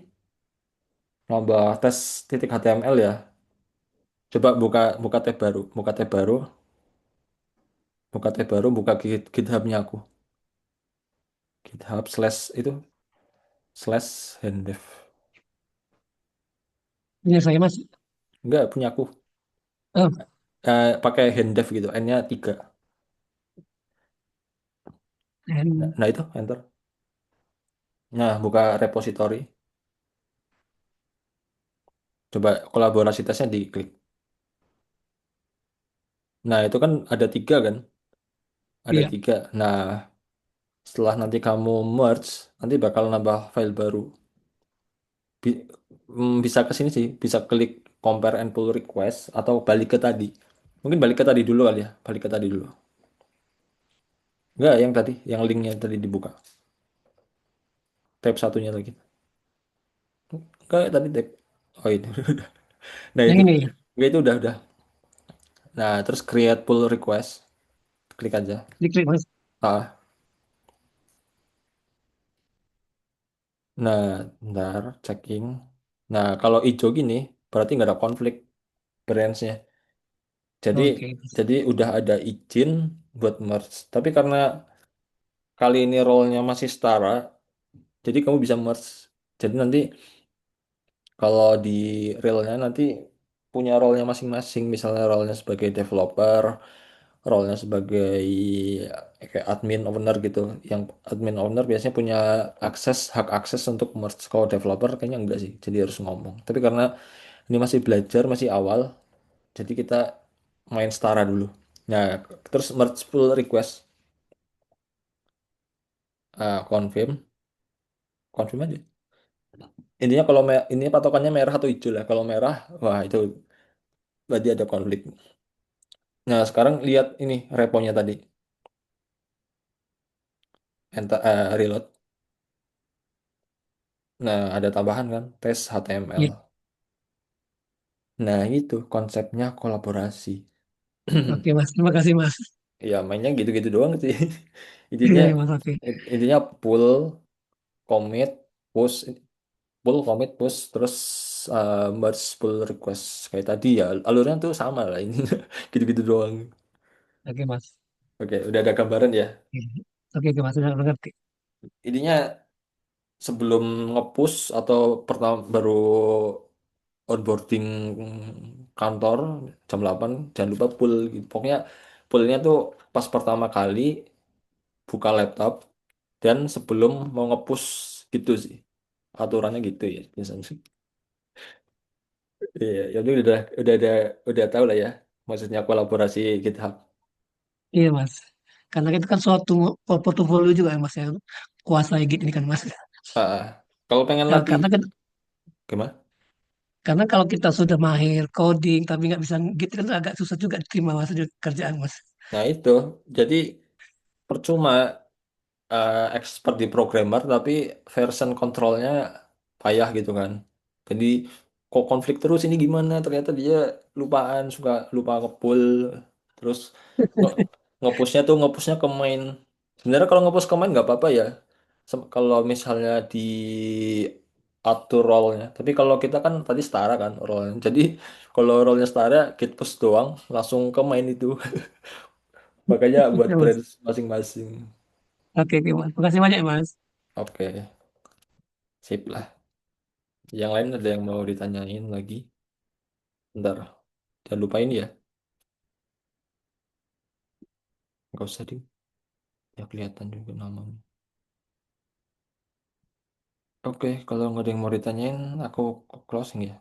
S1: Nambah tes titik HTML ya. Coba buka buka tab baru, buka tab baru, buka tab baru, buka GitHub-nya aku. GitHub slash itu slash handdev.
S6: Ini saya, Mas.
S1: Enggak punya aku.
S6: Oh,
S1: Pakai handdev gitu, N-nya 3. Nah,
S6: and
S1: nah itu enter. Nah, buka repository. Coba kolaborasi tesnya diklik. Nah, itu kan ada 3 kan? Ada
S6: iya,
S1: 3. Nah, setelah nanti kamu merge, nanti bakal nambah file baru. Bi- bisa ke sini sih, bisa klik compare and pull request atau balik ke tadi. Mungkin balik ke tadi dulu kali ya, balik ke tadi dulu. Enggak, yang tadi, yang linknya tadi dibuka. Tab satunya lagi. Enggak, tadi tab. Oh itu. Nah
S6: yang
S1: itu.
S6: ini ya.
S1: Enggak itu udah. Nah, terus create pull request. Klik aja.
S6: Diklik, Mas.
S1: Ah, nah, ntar checking. Nah, kalau hijau gini, berarti nggak ada konflik branch-nya. Jadi,
S6: Oke, Mas.
S1: jadi udah ada izin buat merge. Tapi karena kali ini role-nya masih setara, jadi kamu bisa merge. Jadi nanti kalau di realnya nanti punya role-nya masing-masing. Misalnya role-nya sebagai developer, role-nya sebagai kayak admin owner gitu. Yang admin owner biasanya punya hak akses untuk merge. Kalau developer kayaknya enggak sih. Jadi harus ngomong. Tapi karena ini masih belajar, masih awal, jadi kita main setara dulu. Nah, terus merge pull request, confirm, confirm aja. Intinya kalau ini patokannya merah atau hijau lah. Kalau merah, wah itu berarti ada konflik. Nah, sekarang lihat ini reponya tadi. Enter, reload. Nah, ada tambahan kan, tes HTML.
S6: Iya.
S1: Nah, itu konsepnya kolaborasi.
S6: Oke, Mas. Terima kasih, Mas.
S1: Ya, mainnya gitu-gitu doang sih.
S6: Iya,
S1: Intinya,
S6: iya, Mas. Oke.
S1: intinya commit, push, commit, push, terus merge pull request kayak tadi ya. Alurnya tuh sama lah ini. Gitu-gitu doang.
S6: Oke, Mas.
S1: Oke, udah ada gambaran ya.
S6: Oke, oke, Mas. Sudah mengerti.
S1: Intinya sebelum nge-push atau pertama baru onboarding kantor jam 8 jangan lupa pull gitu. Pokoknya pullnya tuh pas pertama kali buka laptop dan sebelum mau nge-push gitu sih. Aturannya gitu ya biasanya sih. Iya, ya udah tahu lah ya maksudnya kolaborasi GitHub.
S6: Iya, Mas. Karena itu kan suatu portofolio juga ya, Mas, ya. Kuasai Git ini kan, Mas.
S1: Ah, kalau pengen
S6: Ya,
S1: latih
S6: karena kan
S1: gimana?
S6: karena kalau kita sudah mahir coding tapi nggak bisa Git kan agak susah juga diterima, Mas, kerjaan, Mas.
S1: Nah itu jadi percuma expert di programmer tapi version kontrolnya payah gitu kan. Jadi kok konflik terus ini gimana? Ternyata dia lupaan suka lupa ngepull terus nge ngepushnya ke main. Sebenarnya kalau ngepush ke main nggak apa-apa ya. Kalau misalnya di atur role-nya. Tapi kalau kita kan tadi setara kan role-nya. Jadi kalau role-nya setara, git push doang langsung ke main itu. Makanya buat
S6: Ya, Mas.
S1: branch masing-masing.
S6: Oke, oke, Mas. Makasih banyak, Mas.
S1: Oke, sip lah. Yang lain ada yang mau ditanyain lagi? Bentar, jangan lupa ini ya. Nggak usah di, ya kelihatan juga namanya. Oke, kalau nggak ada yang mau ditanyain, aku closing ya.